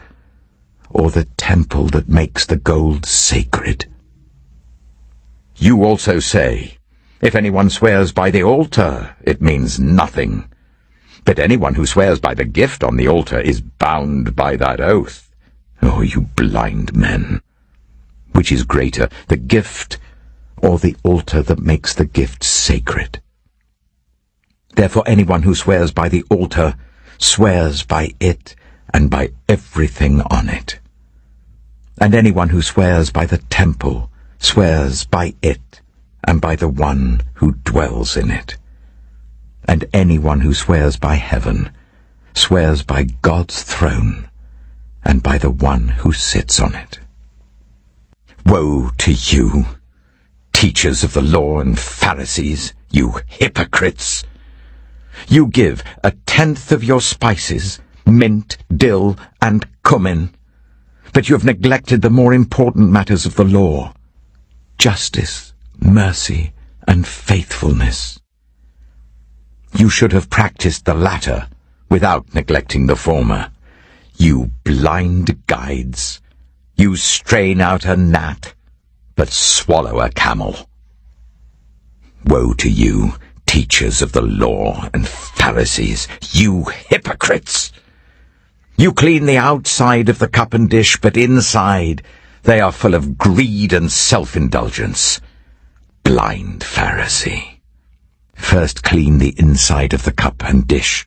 or the temple that makes the gold sacred? You also say, if anyone swears by the altar, it means nothing. But anyone who swears by the gift on the altar is bound by that oath. Oh, you blind men! Which is greater, the gift or the altar that makes the gift sacred? Therefore anyone who swears by the altar swears by it and by everything on it. And anyone who swears by the temple swears by it and by the one who dwells in it. And anyone who swears by heaven swears by God's throne and by the one who sits on it. Woe to you, teachers of the law and Pharisees, you hypocrites! You give 1/10 of your spices, mint, dill, and cumin, but you have neglected the more important matters of the law, justice, mercy, and faithfulness. You should have practiced the latter without neglecting the former. You blind guides! You strain out a gnat, but swallow a camel. Woe to you, teachers of the law and Pharisees, you hypocrites! You clean the outside of the cup and dish, but inside they are full of greed and self-indulgence. Blind Pharisee! First clean the inside of the cup and dish,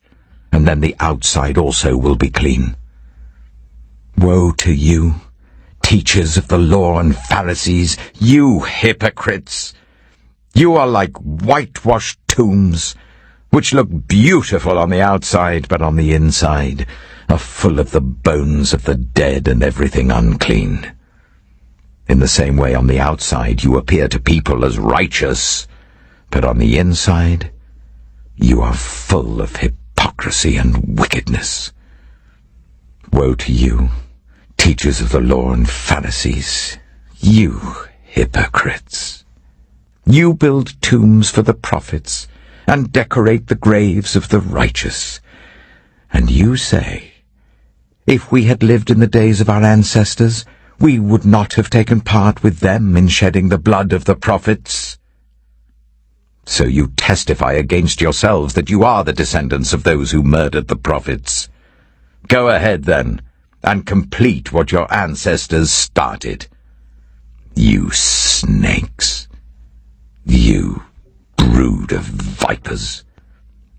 and then the outside also will be clean. Woe to you, teachers of the law and Pharisees, you hypocrites! You are like whitewashed tombs, which look beautiful on the outside, but on the inside are full of the bones of the dead and everything unclean. In the same way, on the outside you appear to people as righteous, but on the inside you are full of hypocrisy and wickedness. Woe to you, teachers of the law and Pharisees, you hypocrites! You build tombs for the prophets and decorate the graves of the righteous, and you say, If we had lived in the days of our ancestors, we would not have taken part with them in shedding the blood of the prophets. So you testify against yourselves that you are the descendants of those who murdered the prophets. Go ahead, then, and complete what your ancestors started. You snakes. You brood of vipers.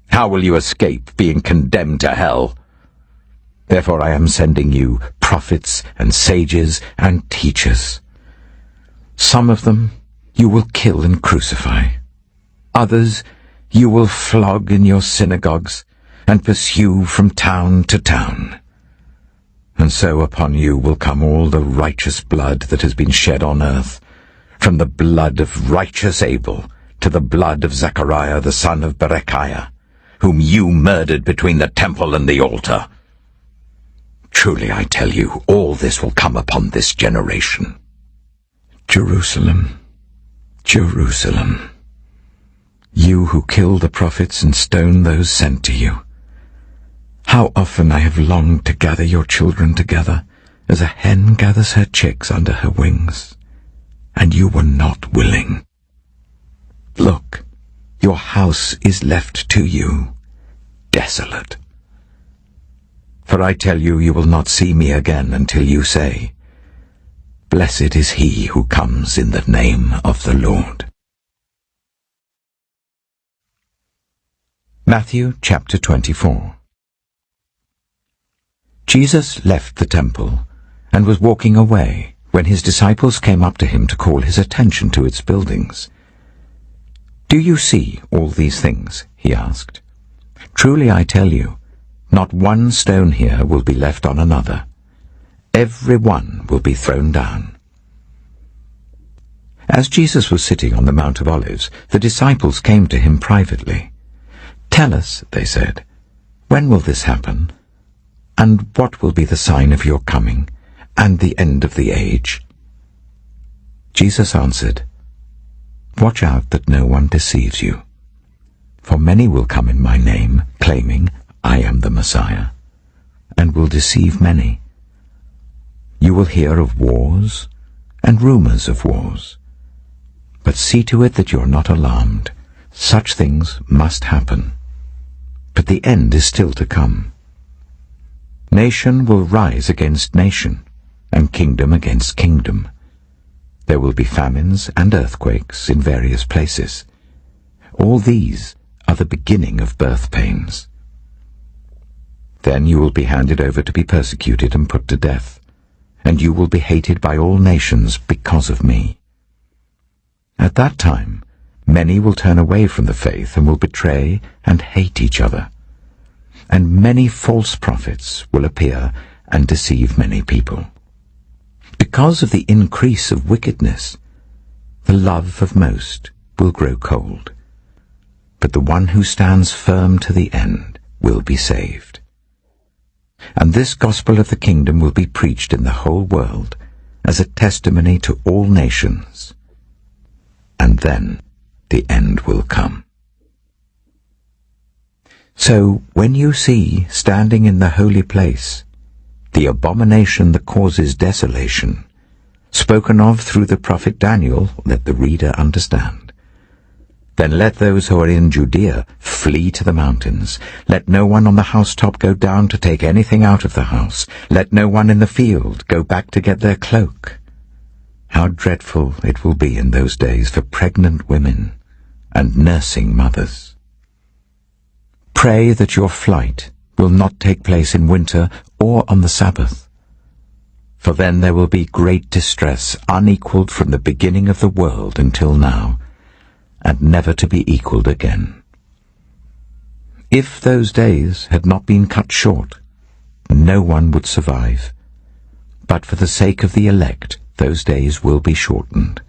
How will you escape being condemned to hell? Therefore I am sending you prophets and sages and teachers. Some of them you will kill and crucify. Others you will flog in your synagogues and pursue from town to town. And so upon you will come all the righteous blood that has been shed on earth, from the blood of righteous Abel to the blood of Zechariah the son of Berechiah, whom you murdered between the temple and the altar. Truly I tell you, all this will come upon this generation. Jerusalem, Jerusalem, you who kill the prophets and stone those sent to you. How often I have longed to gather your children together, as a hen gathers her chicks under her wings, and you were not willing. Look, your house is left to you, desolate. For I tell you, you will not see me again until you say, Blessed is he who comes in the name of the Lord. Matthew chapter 24. Jesus left the temple and was walking away when his disciples came up to him to call his attention to its buildings. Do you see all these things? He asked. Truly I tell you, not one stone here will be left on another. Every one will be thrown down. As Jesus was sitting on the Mount of Olives, the disciples came to him privately. Tell us, they said, when will this happen? And what will be the sign of your coming and the end of the age? Jesus answered, Watch out that no one deceives you. For many will come in my name, claiming, I am the Messiah, and will deceive many. You will hear of wars and rumors of wars. But see to it that you are not alarmed. Such things must happen. But the end is still to come. Nation will rise against nation, and kingdom against kingdom. There will be famines and earthquakes in various places. All these are the beginning of birth pains. Then you will be handed over to be persecuted and put to death, and you will be hated by all nations because of me. At that time, many will turn away from the faith and will betray and hate each other. And many false prophets will appear and deceive many people. Because of the increase of wickedness, the love of most will grow cold. But the one who stands firm to the end will be saved. And this gospel of the kingdom will be preached in the whole world as a testimony to all nations. And then the end will come. So when you see, standing in the holy place, the abomination that causes desolation, spoken of through the prophet Daniel, let the reader understand. Then let those who are in Judea flee to the mountains. Let no one on the housetop go down to take anything out of the house. Let no one in the field go back to get their cloak. How dreadful it will be in those days for pregnant women and nursing mothers. Pray that your flight will not take place in winter or on the Sabbath, for then there will be great distress unequaled from the beginning of the world until now, and never to be equaled again. If those days had not been cut short, no one would survive, but for the sake of the elect, those days will be shortened.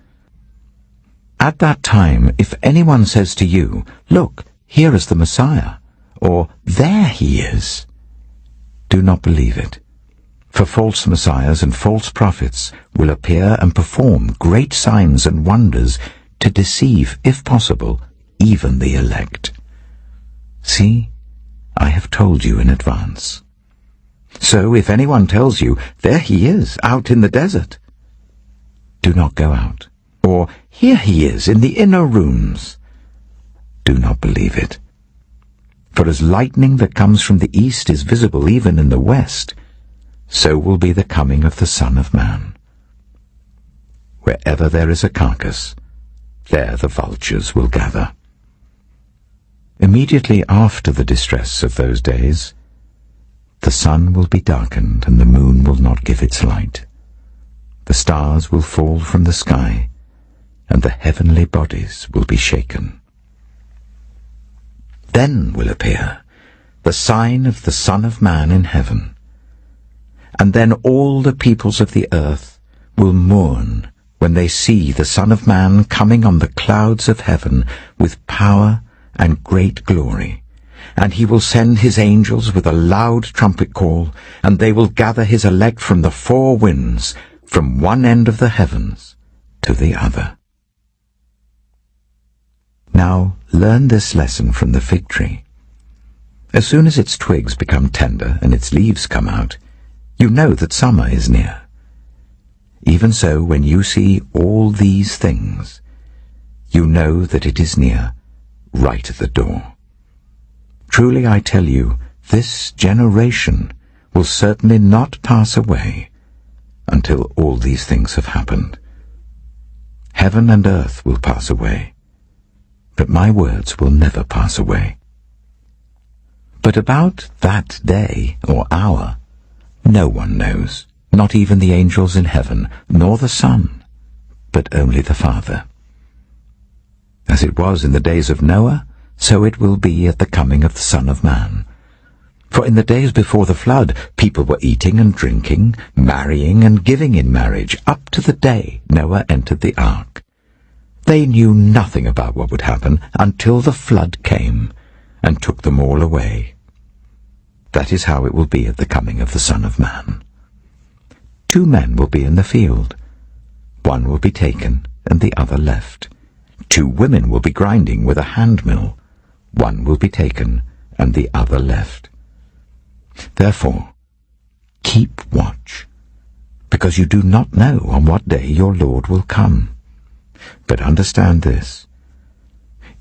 At that time, if anyone says to you, Look, here is the Messiah, or there he is, do not believe it. For false messiahs and false prophets will appear and perform great signs and wonders to deceive, if possible, even the elect. See, I have told you in advance. So So if anyone tells you, 'There he is, out in the desert,' do not go out. Or, 'Here he is in the inner rooms,' do not believe it. For as lightning that comes from the east is visible even in the west, so will be the coming of the Son of Man. Wherever there is a carcass, there the vultures will gather." Immediately after the distress of those days, the sun will be darkened, and the moon will not give its light. The stars will fall from the sky, and the heavenly bodies will be shaken. Then will appear the sign of the Son of Man in heaven, and then all the peoples of the earth will mourn when they see the Son of Man coming on the clouds of heaven with power and great glory. And he will send his angels with a loud trumpet call, and they will gather his elect from the four winds, from one end of the heavens to the other. Now learn this lesson from the fig tree. As soon as its twigs become tender and its leaves come out, you know that summer is near. Even so, when you see all these things, you know that it is near, right at the door. Truly I tell you, this generation will certainly not pass away until all these things have happened. Heaven and earth will pass away, but my words will never pass away. But about that day or hour, no one knows, not even the angels in heaven, nor the Son, but only the Father. As it was in the days of Noah, so it will be at the coming of the Son of Man. For in the days before the flood, people were eating and drinking, marrying and giving in marriage, up to the day Noah entered the ark. They knew nothing about what would happen until the flood came and took them all away. That is how it will be at the coming of the Son of Man. 2 men will be in the field. One will be taken and the other left. 2 women will be grinding with a hand mill. One will be taken and the other left. Therefore, keep watch, because you do not know on what day your Lord will come. But understand this: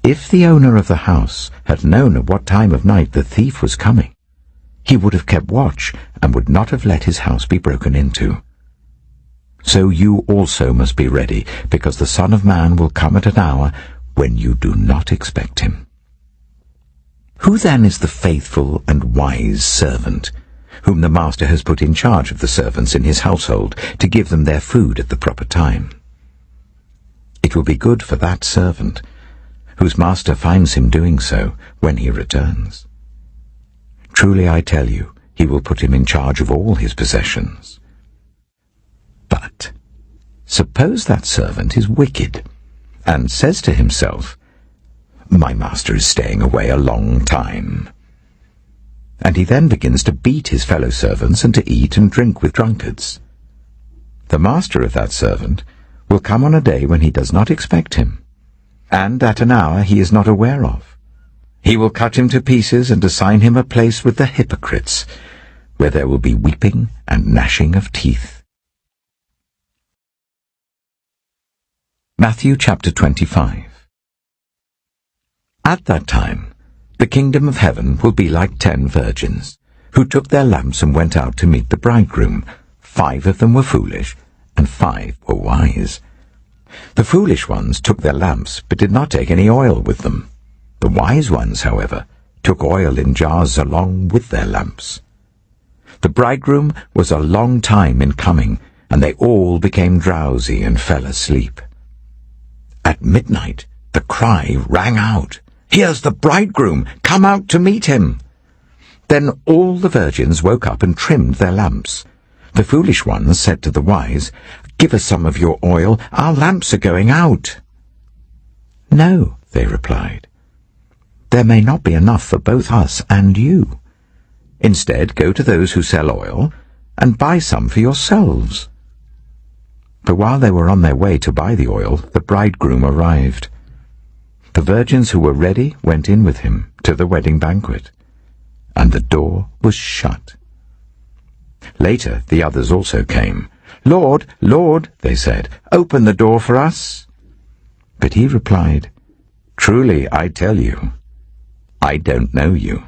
if the owner of the house had known at what time of night the thief was coming, he would have kept watch and would not have let his house be broken into. So you also must be ready, because the Son of Man will come at an hour when you do not expect him. Who then is the faithful and wise servant, whom the master has put in charge of the servants in his household, to give them their food at the proper time? It will be good for that servant, whose master finds him doing so when he returns. Truly I tell you, he will put him in charge of all his possessions. But suppose that servant is wicked, and says to himself, "My master is staying away a long time." And he then begins to beat his fellow servants and to eat and drink with drunkards. The master of that servant will come on a day when he does not expect him, and at an hour he is not aware of. He will cut him to pieces and assign him a place with the hypocrites, where there will be weeping and gnashing of teeth. Matthew chapter 25. At that time, the kingdom of heaven will be like 10 virgins, who took their lamps and went out to meet the bridegroom. 5 of them were foolish, and 5 were wise. The foolish ones took their lamps, but did not take any oil with them. The wise ones, however, took oil in jars along with their lamps. The bridegroom was a long time in coming, and they all became drowsy and fell asleep. At midnight the cry rang out, "Here's the bridegroom! Come out to meet him!" Then all the virgins woke up and trimmed their lamps. The foolish ones said to the wise, "Give us some of your oil, our lamps are going out." "No," they replied, "there may not be enough for both us and you. Instead, go to those who sell oil and buy some for yourselves." But while they were on their way to buy the oil, the bridegroom arrived. The virgins who were ready went in with him to the wedding banquet, and the door was shut. Later the others also came. "Lord, Lord," they said, "open the door for us." But he replied, "Truly I tell you, I don't know you.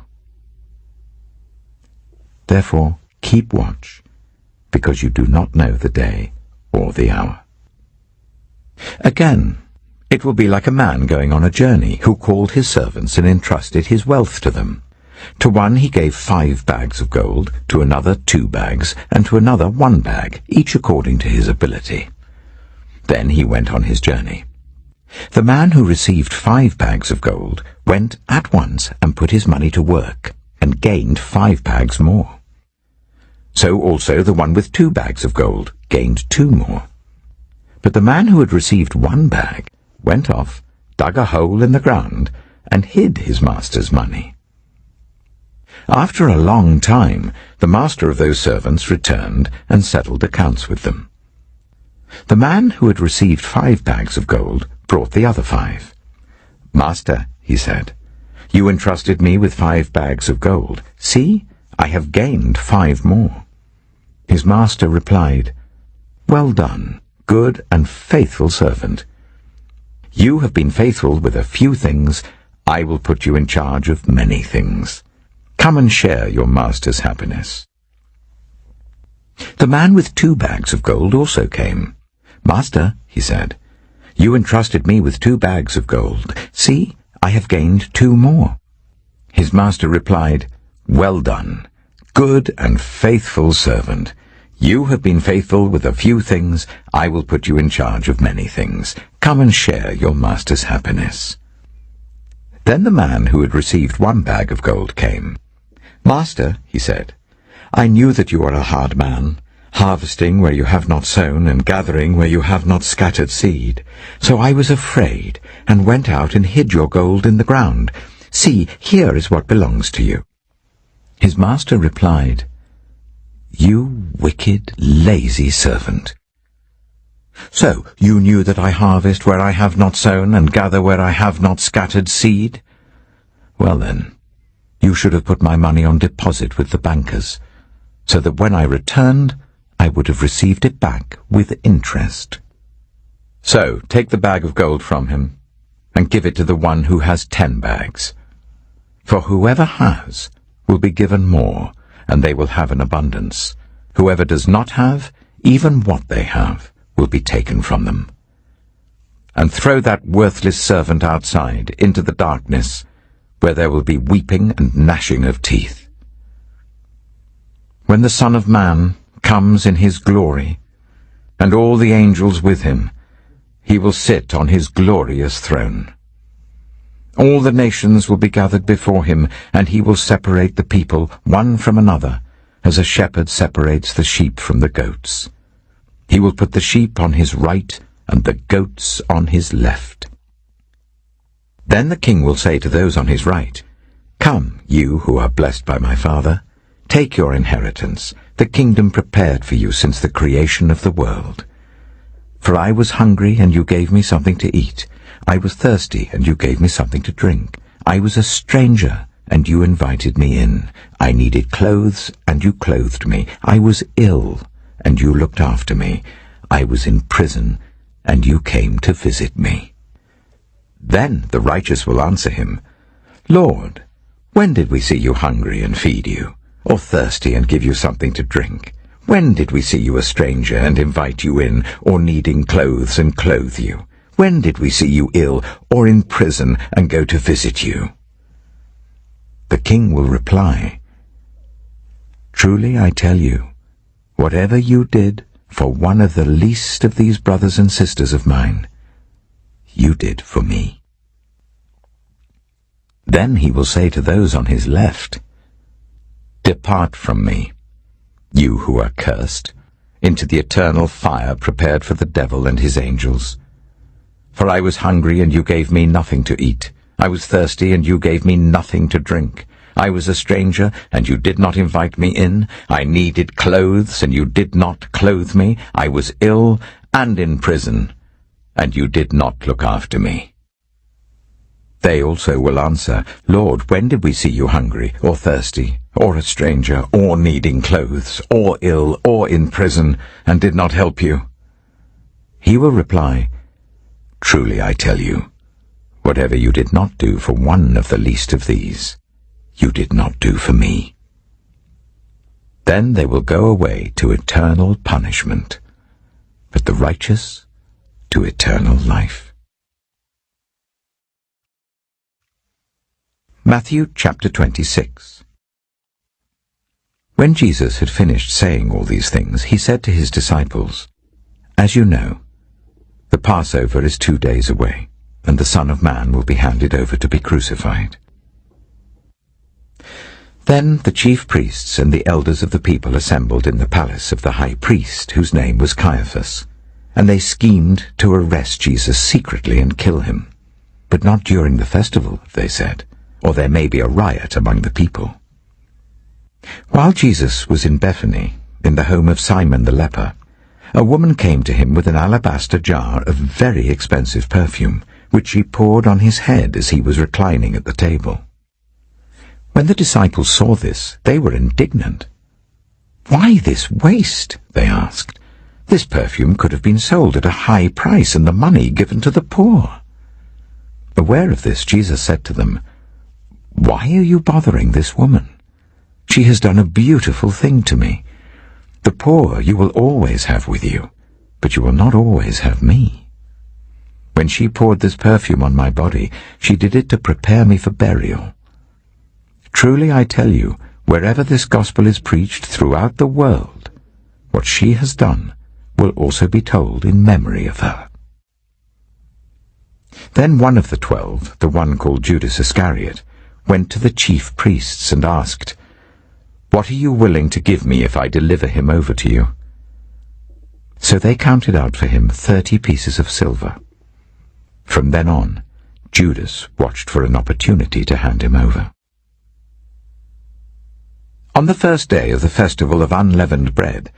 Therefore keep watch, because you do not know the day or the hour." Again, it will be like a man going on a journey, who called his servants and entrusted his wealth to them. To one he gave 5 bags of gold, to another 2 bags, and to another 1 bag, each according to his ability. Then he went on his journey. The man who received 5 bags of gold went at once and put his money to work, and gained 5 bags more. So also the one with 2 bags of gold gained 2 more. But the man who had received 1 bag went off, dug a hole in the ground, and hid his master's money. After a long time, the master of those servants returned and settled accounts with them. The man who had received 5 bags of gold brought the other 5. "Master," he said, "you entrusted me with 5 bags of gold. See, I have gained 5 more." His master replied, "Well done, good and faithful servant. You have been faithful with a few things. I will put you in charge of many things. Come and share your master's happiness." The man with 2 bags of gold also came. "Master," he said, "you entrusted me with 2 bags of gold. See, I have gained 2 more." His master replied, "Well done, good and faithful servant. You have been faithful with a few things. I will put you in charge of many things. Come and share your master's happiness." Then the man who had received 1 bag of gold came. "Master," he said, "I knew that you are a hard man, harvesting where you have not sown and gathering where you have not scattered seed. So I was afraid and went out and hid your gold in the ground. See, here is what belongs to you." His master replied, "You wicked, lazy servant. So you knew that I harvest where I have not sown and gather where I have not scattered seed? Well then, you should have put my money on deposit with the bankers, so that when I returned, I would have received it back with interest. So take the bag of gold from him, and give it to the one who has 10 bags. For whoever has will be given more, and they will have an abundance. Whoever does not have, even what they have, will be taken from them. And throw that worthless servant outside into the darkness, where there will be weeping and gnashing of teeth. When the Son of Man comes in his glory, and all the angels with him, he will sit on his glorious throne. All the nations will be gathered before him, and he will separate the people one from another, as a shepherd separates the sheep from the goats. He will put the sheep on his right, and the goats on his left. Then the king will say to those on his right, "Come, you who are blessed by my Father, take your inheritance, the kingdom prepared for you since the creation of the world. For I was hungry, and you gave me something to eat. I was thirsty, and you gave me something to drink. I was a stranger, and you invited me in. I needed clothes, and you clothed me. I was ill, and you looked after me. I was in prison, and you came to visit me." Then the righteous will answer him, "Lord, when did we see you hungry and feed you, or thirsty and give you something to drink? When did we see you a stranger and invite you in, or needing clothes and clothe you? When did we see you ill, or in prison and go to visit you?" The king will reply, "Truly I tell you, whatever you did for one of the least of these brothers and sisters of mine, you did for me." Then he will say to those on his left, "Depart from me, you who are cursed, into the eternal fire prepared for the devil and his angels. For I was hungry, and you gave me nothing to eat. I was thirsty, and you gave me nothing to drink. I was a stranger, and you did not invite me in. I needed clothes, and you did not clothe me. I was ill and in prison, and you did not look after me." They also will answer, Lord, when did we see you hungry, or thirsty, or a stranger, or needing clothes, or ill, or in prison, and did not help you? He will reply, Truly I tell you, whatever you did not do for one of the least of these, you did not do for me. Then they will go away to eternal punishment, but the righteous to eternal life. Matthew chapter 26. When Jesus had finished saying all these things, he said to his disciples, As you know, the Passover is 2 days away, and the Son of Man will be handed over to be crucified. Then the chief priests and the elders of the people assembled in the palace of the high priest, whose name was Caiaphas, and they schemed to arrest Jesus secretly and kill him. But not during the festival, they said, or there may be a riot among the people. While Jesus was in Bethany, in the home of Simon the leper, a woman came to him with an alabaster jar of very expensive perfume, which she poured on his head as he was reclining at the table. When the disciples saw this, they were indignant. Why this waste? They asked. This perfume could have been sold at a high price and the money given to the poor. Aware of this, Jesus said to them, Why are you bothering this woman? She has done a beautiful thing to me. The poor you will always have with you, but you will not always have me. When she poured this perfume on my body, she did it to prepare me for burial. Truly I tell you, wherever this gospel is preached throughout the world, what she has done will also be told in memory of her. Then one of the 12, the one called Judas Iscariot, went to the chief priests and asked, What are you willing to give me if I deliver him over to you? So they counted out for him 30 pieces of silver. From then on, Judas watched for an opportunity to hand him over. On the first day of the festival of unleavened bread,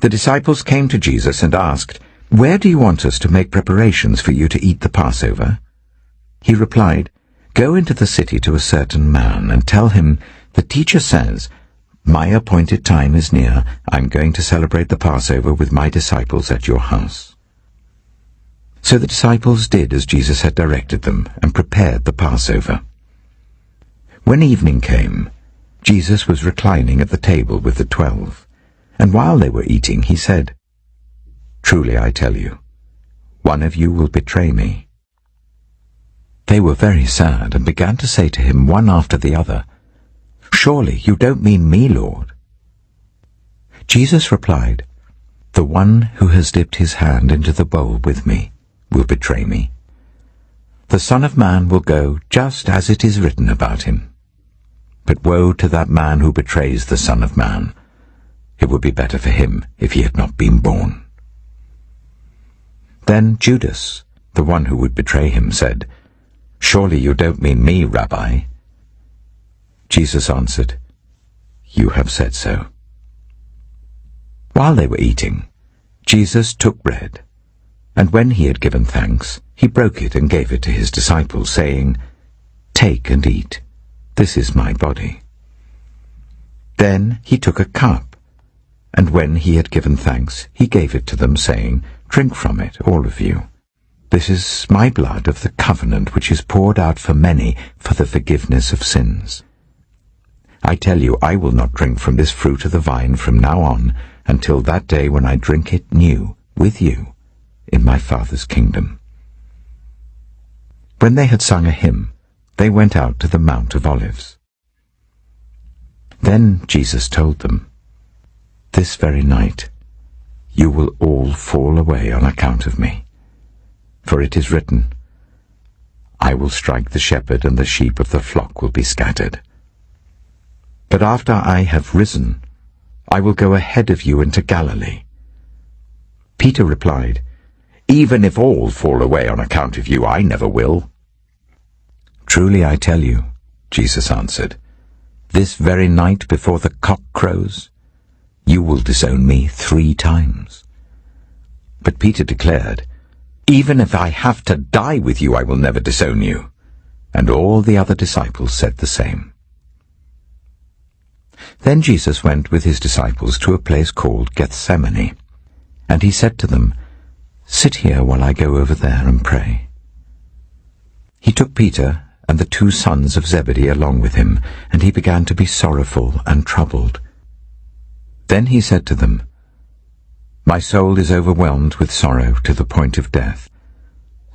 the disciples came to Jesus and asked, Where do you want us to make preparations for you to eat the Passover? He replied, Go into the city to a certain man and tell him, The teacher says, My appointed time is near. I'm going to celebrate the Passover with my disciples at your house. So the disciples did as Jesus had directed them and prepared the Passover. When evening came, Jesus was reclining at the table with the 12, and while they were eating, he said, Truly I tell you, one of you will betray me. They were very sad and began to say to him one after the other, Surely you don't mean me, Lord. Jesus replied, The one who has dipped his hand into the bowl with me will betray me. The Son of Man will go just as it is written about him. But woe to that man who betrays the Son of Man. It would be better for him if he had not been born. Then Judas, the one who would betray him, said, Surely you don't mean me, Rabbi. Jesus answered, You have said so. While they were eating, Jesus took bread, and when he had given thanks, he broke it and gave it to his disciples, saying, Take and eat. This is my body. Then he took a cup, and when he had given thanks, he gave it to them, saying, Drink from it, all of you. This is my blood of the covenant, which is poured out for many for the forgiveness of sins. I tell you, I will not drink from this fruit of the vine from now on, until that day when I drink it new with you in my Father's kingdom. When they had sung a hymn, they went out to the Mount of Olives. Then Jesus told them, This very night you will all fall away on account of me. For it is written, I will strike the shepherd, and the sheep of the flock will be scattered. But after I have risen, I will go ahead of you into Galilee. Peter replied, Even if all fall away on account of you, I never will. Truly I tell you, Jesus answered, this very night before the cock crows, you will disown me 3 times. But Peter declared, Even if I have to die with you, I will never disown you. and all the other disciples said the same. Then Jesus went with his disciples to a place called Gethsemane, and he said to them, "Sit here while I go over there and pray." He took Peter and the 2 sons of Zebedee along with him, and he began to be sorrowful and troubled. Then he said to them, "My soul is overwhelmed with sorrow to the point of death.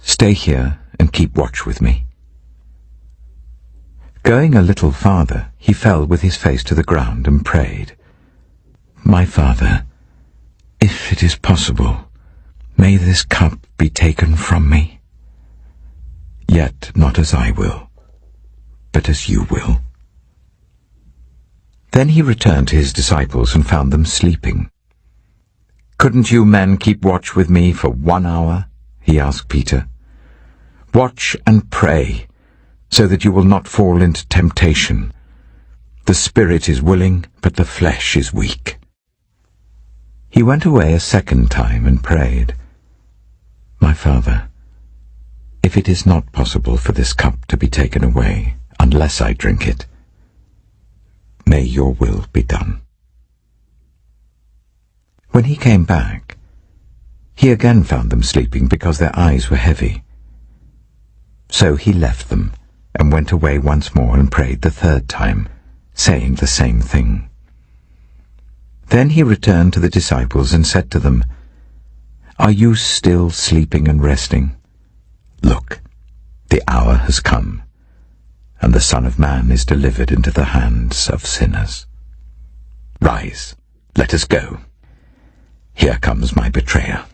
Stay here and keep watch with me." Going a little farther, he fell with his face to the ground and prayed, "My Father, if it is possible, may this cup be taken from me. Yet not as I will, but as you will." Then he returned to his disciples and found them sleeping. "Couldn't you men keep watch with me for 1 hour?" he asked Peter. "Watch and pray, so that you will not fall into temptation. The spirit is willing, but the flesh is weak." He went away a second time and prayed, "My Father, if it is not possible for this cup to be taken away unless I drink it, may your will be done." When he came back, he again found them sleeping because their eyes were heavy. So he left them and went away once more and prayed the 3rd time, saying the same thing. Then he returned to the disciples and said to them, "Are you still sleeping and resting? Look, the hour has come, and the Son of Man is delivered into the hands of sinners. Rise, let us go. Here comes my betrayer."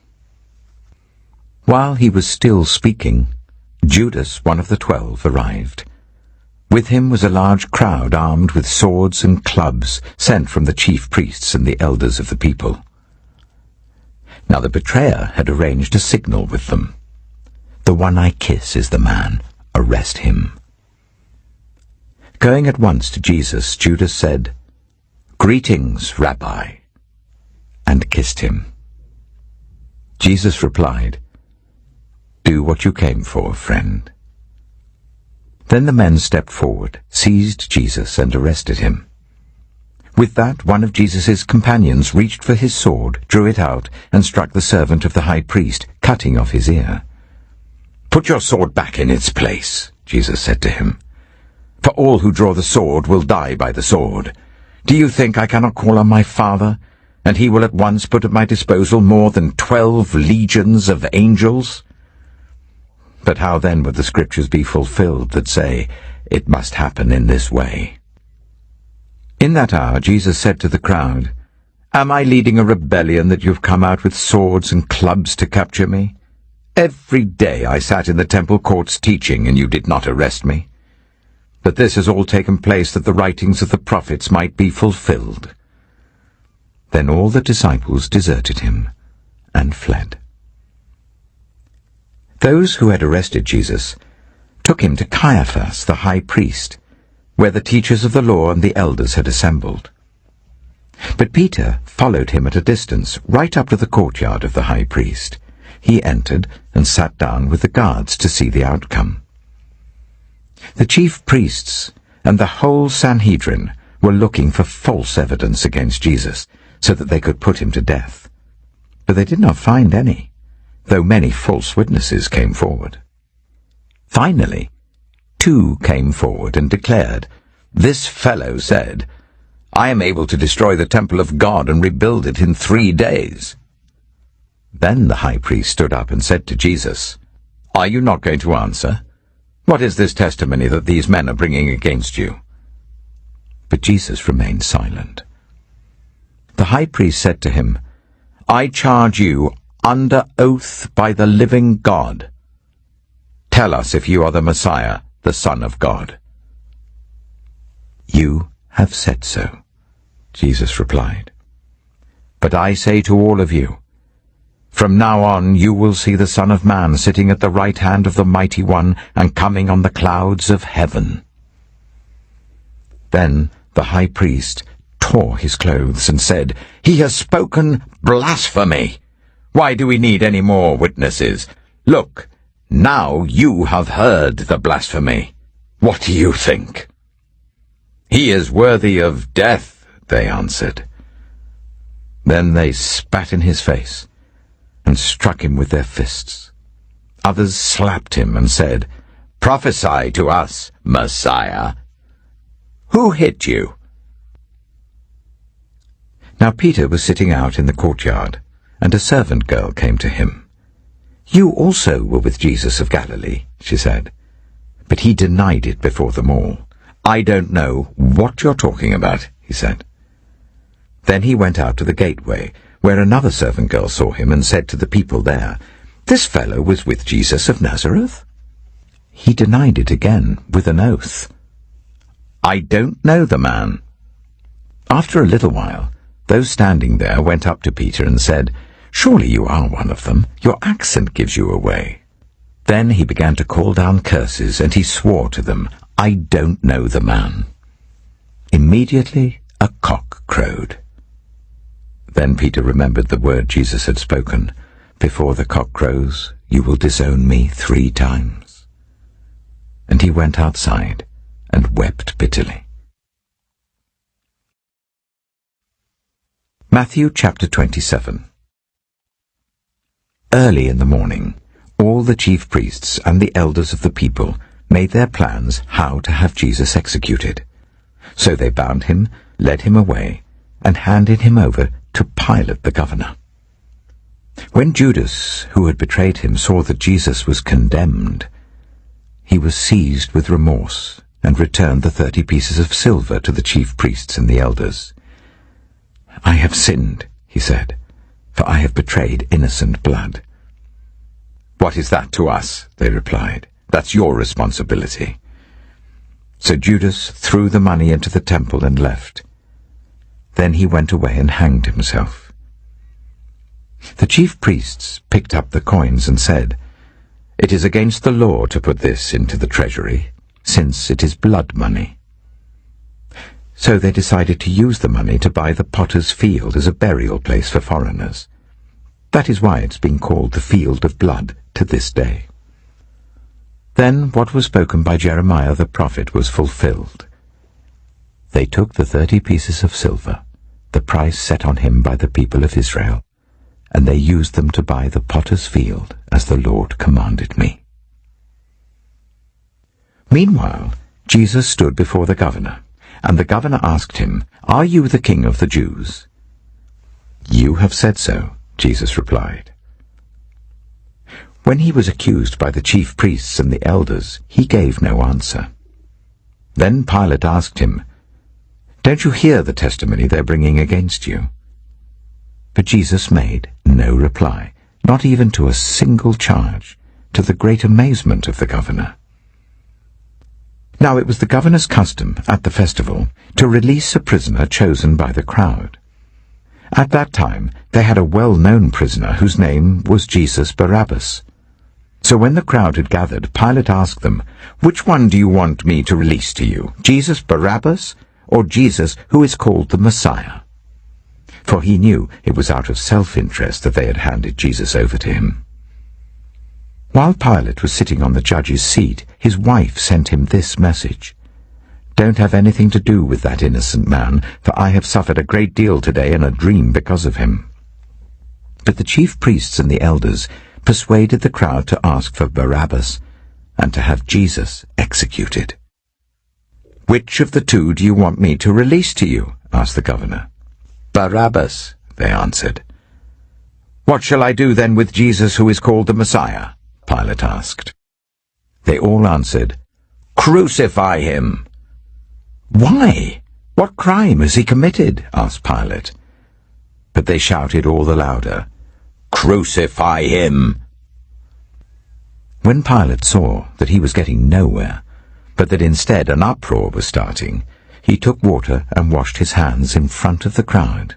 While he was still speaking, Judas, one of the 12, arrived. With him was a large crowd armed with swords and clubs sent from the chief priests and the elders of the people. Now the betrayer had arranged a signal with them. "The one I kiss is the man. Arrest him." Going at once to Jesus, Judas said, "Greetings, Rabbi," and kissed him. Jesus replied, "Do what you came for, friend." Then the men stepped forward, seized Jesus, and arrested him. With that, one of Jesus' companions reached for his sword, drew it out, and struck the servant of the high priest, cutting off his ear. "Put your sword back in its place," Jesus said to him. "For all who draw the sword will die by the sword. Do you think I cannot call on my Father, and he will at once put at my disposal more than 12 legions of angels? But how then would the scriptures be fulfilled that say, 'It must happen in this way'?" In that hour Jesus said to the crowd, "Am I leading a rebellion that you have come out with swords and clubs to capture me? Every day I sat in the temple courts teaching, and you did not arrest me. But this has all taken place that the writings of the prophets might be fulfilled." Then all the disciples deserted him and fled. Those who had arrested Jesus took him to Caiaphas, the high priest, where the teachers of the law and the elders had assembled. But Peter followed him at a distance, right up to the courtyard of the high priest. He entered and sat down with the guards to see the outcome. The chief priests and the whole Sanhedrin were looking for false evidence against Jesus, so that they could put him to death. But they did not find any, though many false witnesses came forward. Finally, 2 came forward and declared, "This fellow said, 'I am able to destroy the temple of God and rebuild it in 3 days.'" Then the high priest stood up and said to Jesus, "Are you not going to answer? What is this testimony that these men are bringing against you?" But Jesus remained silent. The high priest said to him, "I charge you under oath by the living God. Tell us if you are the Messiah, the Son of God." "You have said so," Jesus replied. "But I say to all of you, from now on you will see the Son of Man sitting at the right hand of the Mighty One and coming on the clouds of heaven." Then the high priest tore his clothes and said, "He has spoken blasphemy. Why do we need any more witnesses? Look, now you have heard the blasphemy. "What do you think?" "He is worthy of death," they answered. Then they spat in his face and struck him with their fists. Others slapped him and said, "Prophesy to us, Messiah. Who hit you?" Now Peter was sitting out in the courtyard, and a servant girl came to him. "You also were with Jesus of Galilee," she said. But he denied it before them all. "I don't know what you're talking about," he said. Then he went out to the gateway, where another servant girl saw him and said to the people there, "This fellow was with Jesus of Nazareth." He denied it again with an oath. "I don't know the man." After a little while, those standing there went up to Peter and said, "Surely you are one of them. Your accent gives you away." Then he began to call down curses, and he swore to them, "I don't know the man." Immediately a cock crowed. Then Peter remembered the word Jesus had spoken, "Before the cock crows, you will disown me 3 times." And he went outside and wept bitterly. Matthew chapter 27. Early in the morning, all the chief priests and the elders of the people made their plans how to have Jesus executed. So they bound him, led him away, and handed him over to Pilate the governor. When Judas, who had betrayed him, saw that Jesus was condemned, he was seized with remorse and returned the 30 pieces of silver to the chief priests and the elders. "I have sinned," he said, "for I have betrayed innocent blood." "What is that to us?" they replied. "That's your responsibility." So Judas threw the money into the temple and left. Then he went away and hanged himself. The chief priests picked up the coins and said, "It is against the law to put this into the treasury, since it is blood money." So they decided to use the money to buy the potter's field as a burial place for foreigners. That is why it's been called the Field of Blood to this day. Then what was spoken by Jeremiah the prophet was fulfilled. They took the 30 pieces of silver, the price set on him by the people of Israel, and they used them to buy the potter's field as the Lord commanded me. Meanwhile, Jesus stood before the governor, and the governor asked him, "Are you the king of the Jews?" "You have said so," Jesus replied. When he was accused by the chief priests and the elders, he gave no answer. Then Pilate asked him, "Don't you hear the testimony they're bringing against you?" But Jesus made no reply, not even to a single charge, to the great amazement of the governor. Now it was the governor's custom at the festival to release a prisoner chosen by the crowd. At that time they had a well-known prisoner whose name was Jesus Barabbas. So when the crowd had gathered, Pilate asked them, "Which one do you want me to release to you, Jesus Barabbas or Jesus who is called the Messiah?" For he knew it was out of self-interest that they had handed Jesus over to him. While Pilate was sitting on the judge's seat, his wife sent him this message, "Don't have anything to do with that innocent man, for I have suffered a great deal today in a dream because of him." But the chief priests and the elders persuaded the crowd to ask for Barabbas and to have Jesus executed. "Which of the two do you want me to release to you?" asked the governor. "Barabbas," they answered. "What shall I do then with Jesus who is called the Messiah?" Pilate asked. They all answered, "Crucify him." "Why? What crime has he committed?" asked Pilate. But they shouted all the louder, "Crucify him!" When Pilate saw that he was getting nowhere, but that instead an uproar was starting, he took water and washed his hands in front of the crowd.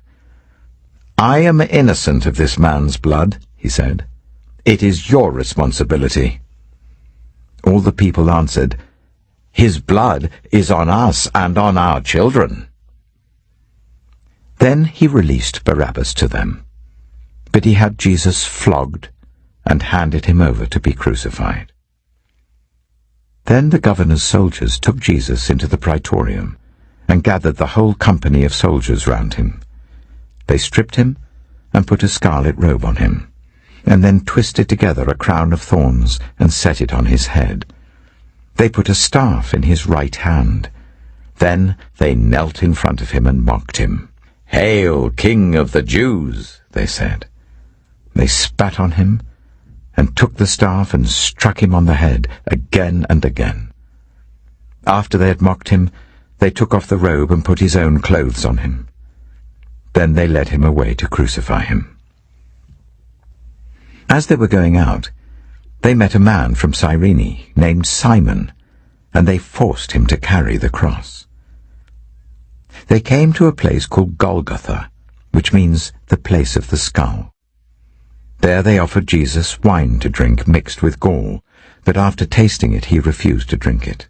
"I am innocent of this man's blood," he said. "It is your responsibility." All the people answered, "His blood is on us and on our children." Then he released Barabbas to them, but he had Jesus flogged and handed him over to be crucified. Then the governor's soldiers took Jesus into the praetorium and gathered the whole company of soldiers round him. They stripped him and put a scarlet robe on him, and then twisted together a crown of thorns and set it on his head. They put a staff in his right hand. Then they knelt in front of him and mocked him. "Hail, King of the Jews!" they said. They spat on him and took the staff and struck him on the head again and again. After they had mocked him, they took off the robe and put his own clothes on him. Then they led him away to crucify him. As they were going out, they met a man from Cyrene named Simon, and they forced him to carry the cross. They came to a place called Golgotha, which means the place of the skull. There they offered Jesus wine to drink mixed with gall, but after tasting it he refused to drink it.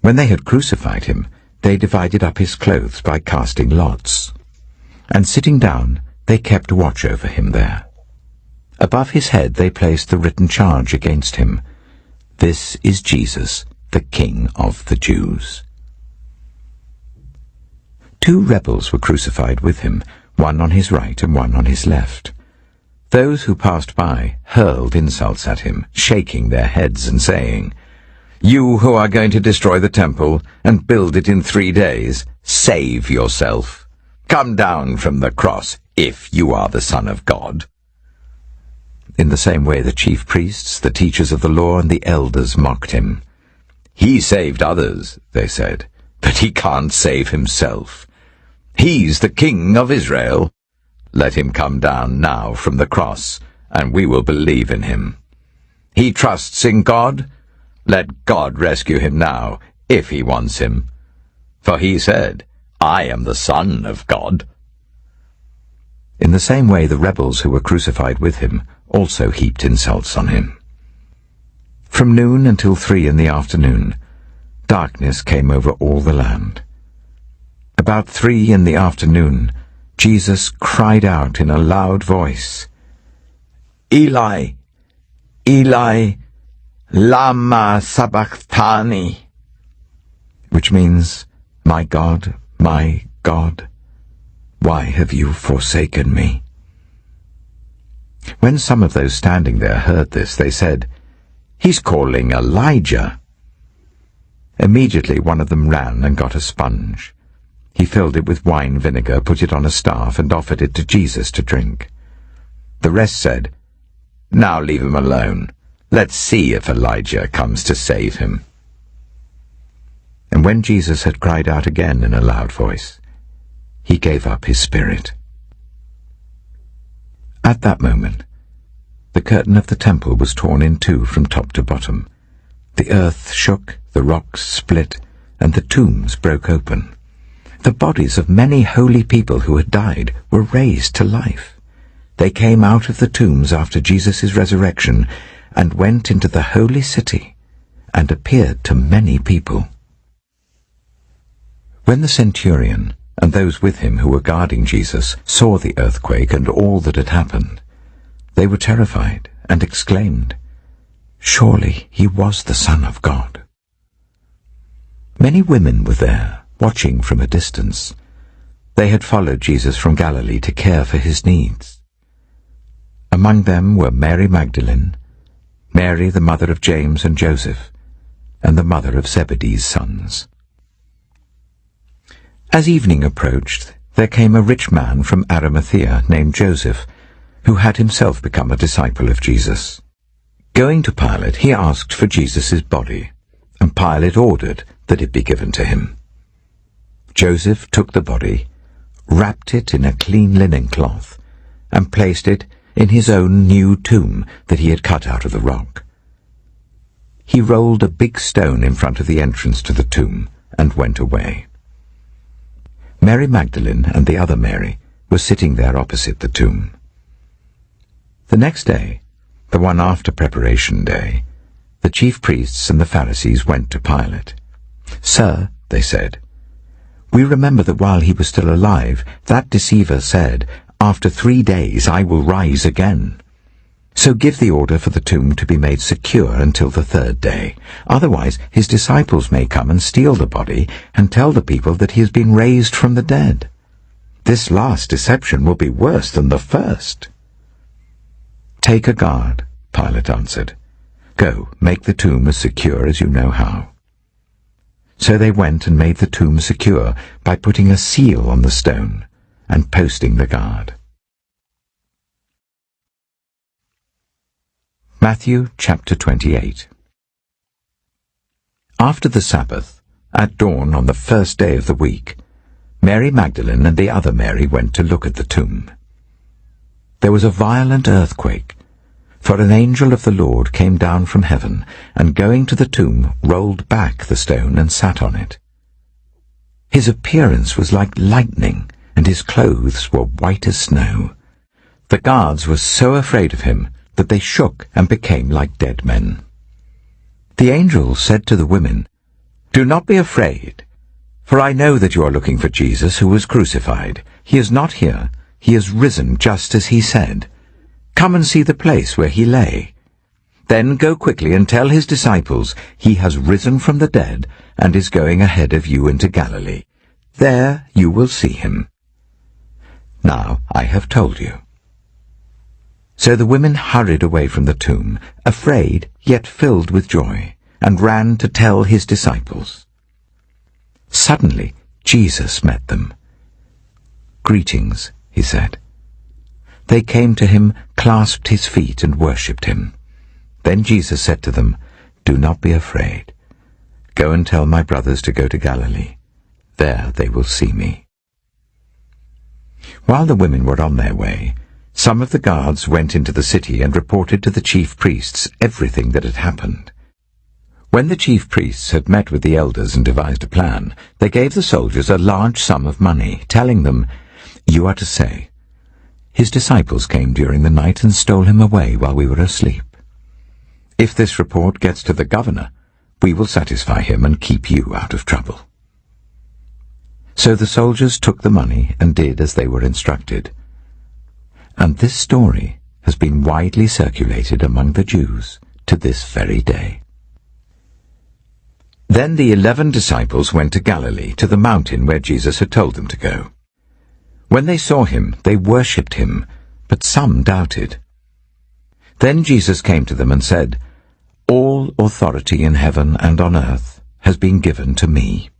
When they had crucified him, they divided up his clothes by casting lots, and sitting down they kept watch over him there. Above his head they placed the written charge against him, "This is Jesus, the King of the Jews." 2 rebels were crucified with him, one on his right and one on his left. Those who passed by hurled insults at him, shaking their heads and saying, "You who are going to destroy the temple and build it in 3 days, save yourself. Come down from the cross if you are the Son of God." In the same way the chief priests, the teachers of the law, and the elders mocked him. "He saved others," they said, "but he can't save himself. He's the King of Israel. Let him come down now from the cross, and we will believe in him. He trusts in God. Let God rescue him now, if he wants him. For he said, 'I am the Son of God.'" In the same way the rebels who were crucified with him also heaped insults on him. From noon until 3 in the afternoon, darkness came over all the land. About 3 in the afternoon, Jesus cried out in a loud voice, "Eli, Eli, lama sabachthani," which means, my God, why have you forsaken me?" When some of those standing there heard this, they said, "He's calling Elijah." Immediately one of them ran and got a sponge. He filled it with wine vinegar, put it on a staff, and offered it to Jesus to drink. The rest said, "Now leave him alone. Let's see if Elijah comes to save him." And when Jesus had cried out again in a loud voice, he gave up his spirit. At that moment, the curtain of the temple was torn in 2 from top to bottom. The earth shook, the rocks split, and the tombs broke open. The bodies of many holy people who had died were raised to life. They came out of the tombs after Jesus' resurrection and went into the holy city and appeared to many people. When the centurion and those with him who were guarding Jesus saw the earthquake and all that had happened, they were terrified and exclaimed, "Surely he was the Son of God." Many women were there, watching from a distance. They had followed Jesus from Galilee to care for his needs. Among them were Mary Magdalene, Mary the mother of James and Joseph, and the mother of Zebedee's sons. As evening approached, there came a rich man from Arimathea named Joseph, who had himself become a disciple of Jesus. Going to Pilate, he asked for Jesus' body, and Pilate ordered that it be given to him. Joseph took the body, wrapped it in a clean linen cloth, and placed it in his own new tomb that he had cut out of the rock. He rolled a big stone in front of the entrance to the tomb and went away. Mary Magdalene and the other Mary were sitting there opposite the tomb. The next day, the one after Preparation Day, the chief priests and the Pharisees went to Pilate. "Sir," they said, "we remember that while he was still alive, that deceiver said, 'After 3 days I will rise again.' So give the order for the tomb to be made secure until the third day. Otherwise his disciples may come and steal the body and tell the people that he has been raised from the dead. This last deception will be worse than the first." "Take a guard," Pilate answered. "Go, make the tomb as secure as you know how." So they went and made the tomb secure by putting a seal on the stone and posting the guard. Matthew chapter 28. After the Sabbath, at dawn on the first day of the week, Mary Magdalene and the other Mary went to look at the tomb. There was a violent earthquake, for an angel of the Lord came down from heaven, and going to the tomb, rolled back the stone and sat on it. His appearance was like lightning, and his clothes were white as snow. The guards were so afraid of him that they shook and became like dead men. The angel said to the women, "Do not be afraid, for I know that you are looking for Jesus who was crucified. He is not here. He is risen just as he said. Come and see the place where he lay. Then go quickly and tell his disciples he has risen from the dead and is going ahead of you into Galilee. There you will see him. Now I have told you." So the women hurried away from the tomb, afraid yet filled with joy, and ran to tell his disciples. Suddenly Jesus met them. "Greetings," he said. They came to him, clasped his feet, and worshipped him. Then Jesus said to them, "Do not be afraid. Go and tell my brothers to go to Galilee. There they will see me." While the women were on their way, some of the guards went into the city and reported to the chief priests everything that had happened. When the chief priests had met with the elders and devised a plan, they gave the soldiers a large sum of money, telling them, "You are to say, 'His disciples came during the night and stole him away while we were asleep.' If this report gets to the governor, we will satisfy him and keep you out of trouble." So the soldiers took the money and did as they were instructed. And this story has been widely circulated among the Jews to this very day. Then the 11 disciples went to Galilee, to the mountain where Jesus had told them to go. When they saw him, they worshipped him, but some doubted. Then Jesus came to them and said, "All authority in heaven and on earth has been given to me.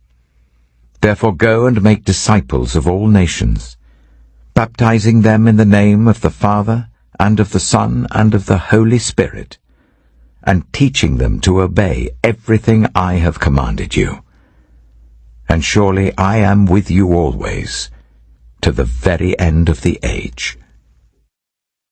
Therefore go and make disciples of all nations, baptizing them in the name of the Father, and of the Son, and of the Holy Spirit, and teaching them to obey everything I have commanded you. And surely I am with you always, to the very end of the age."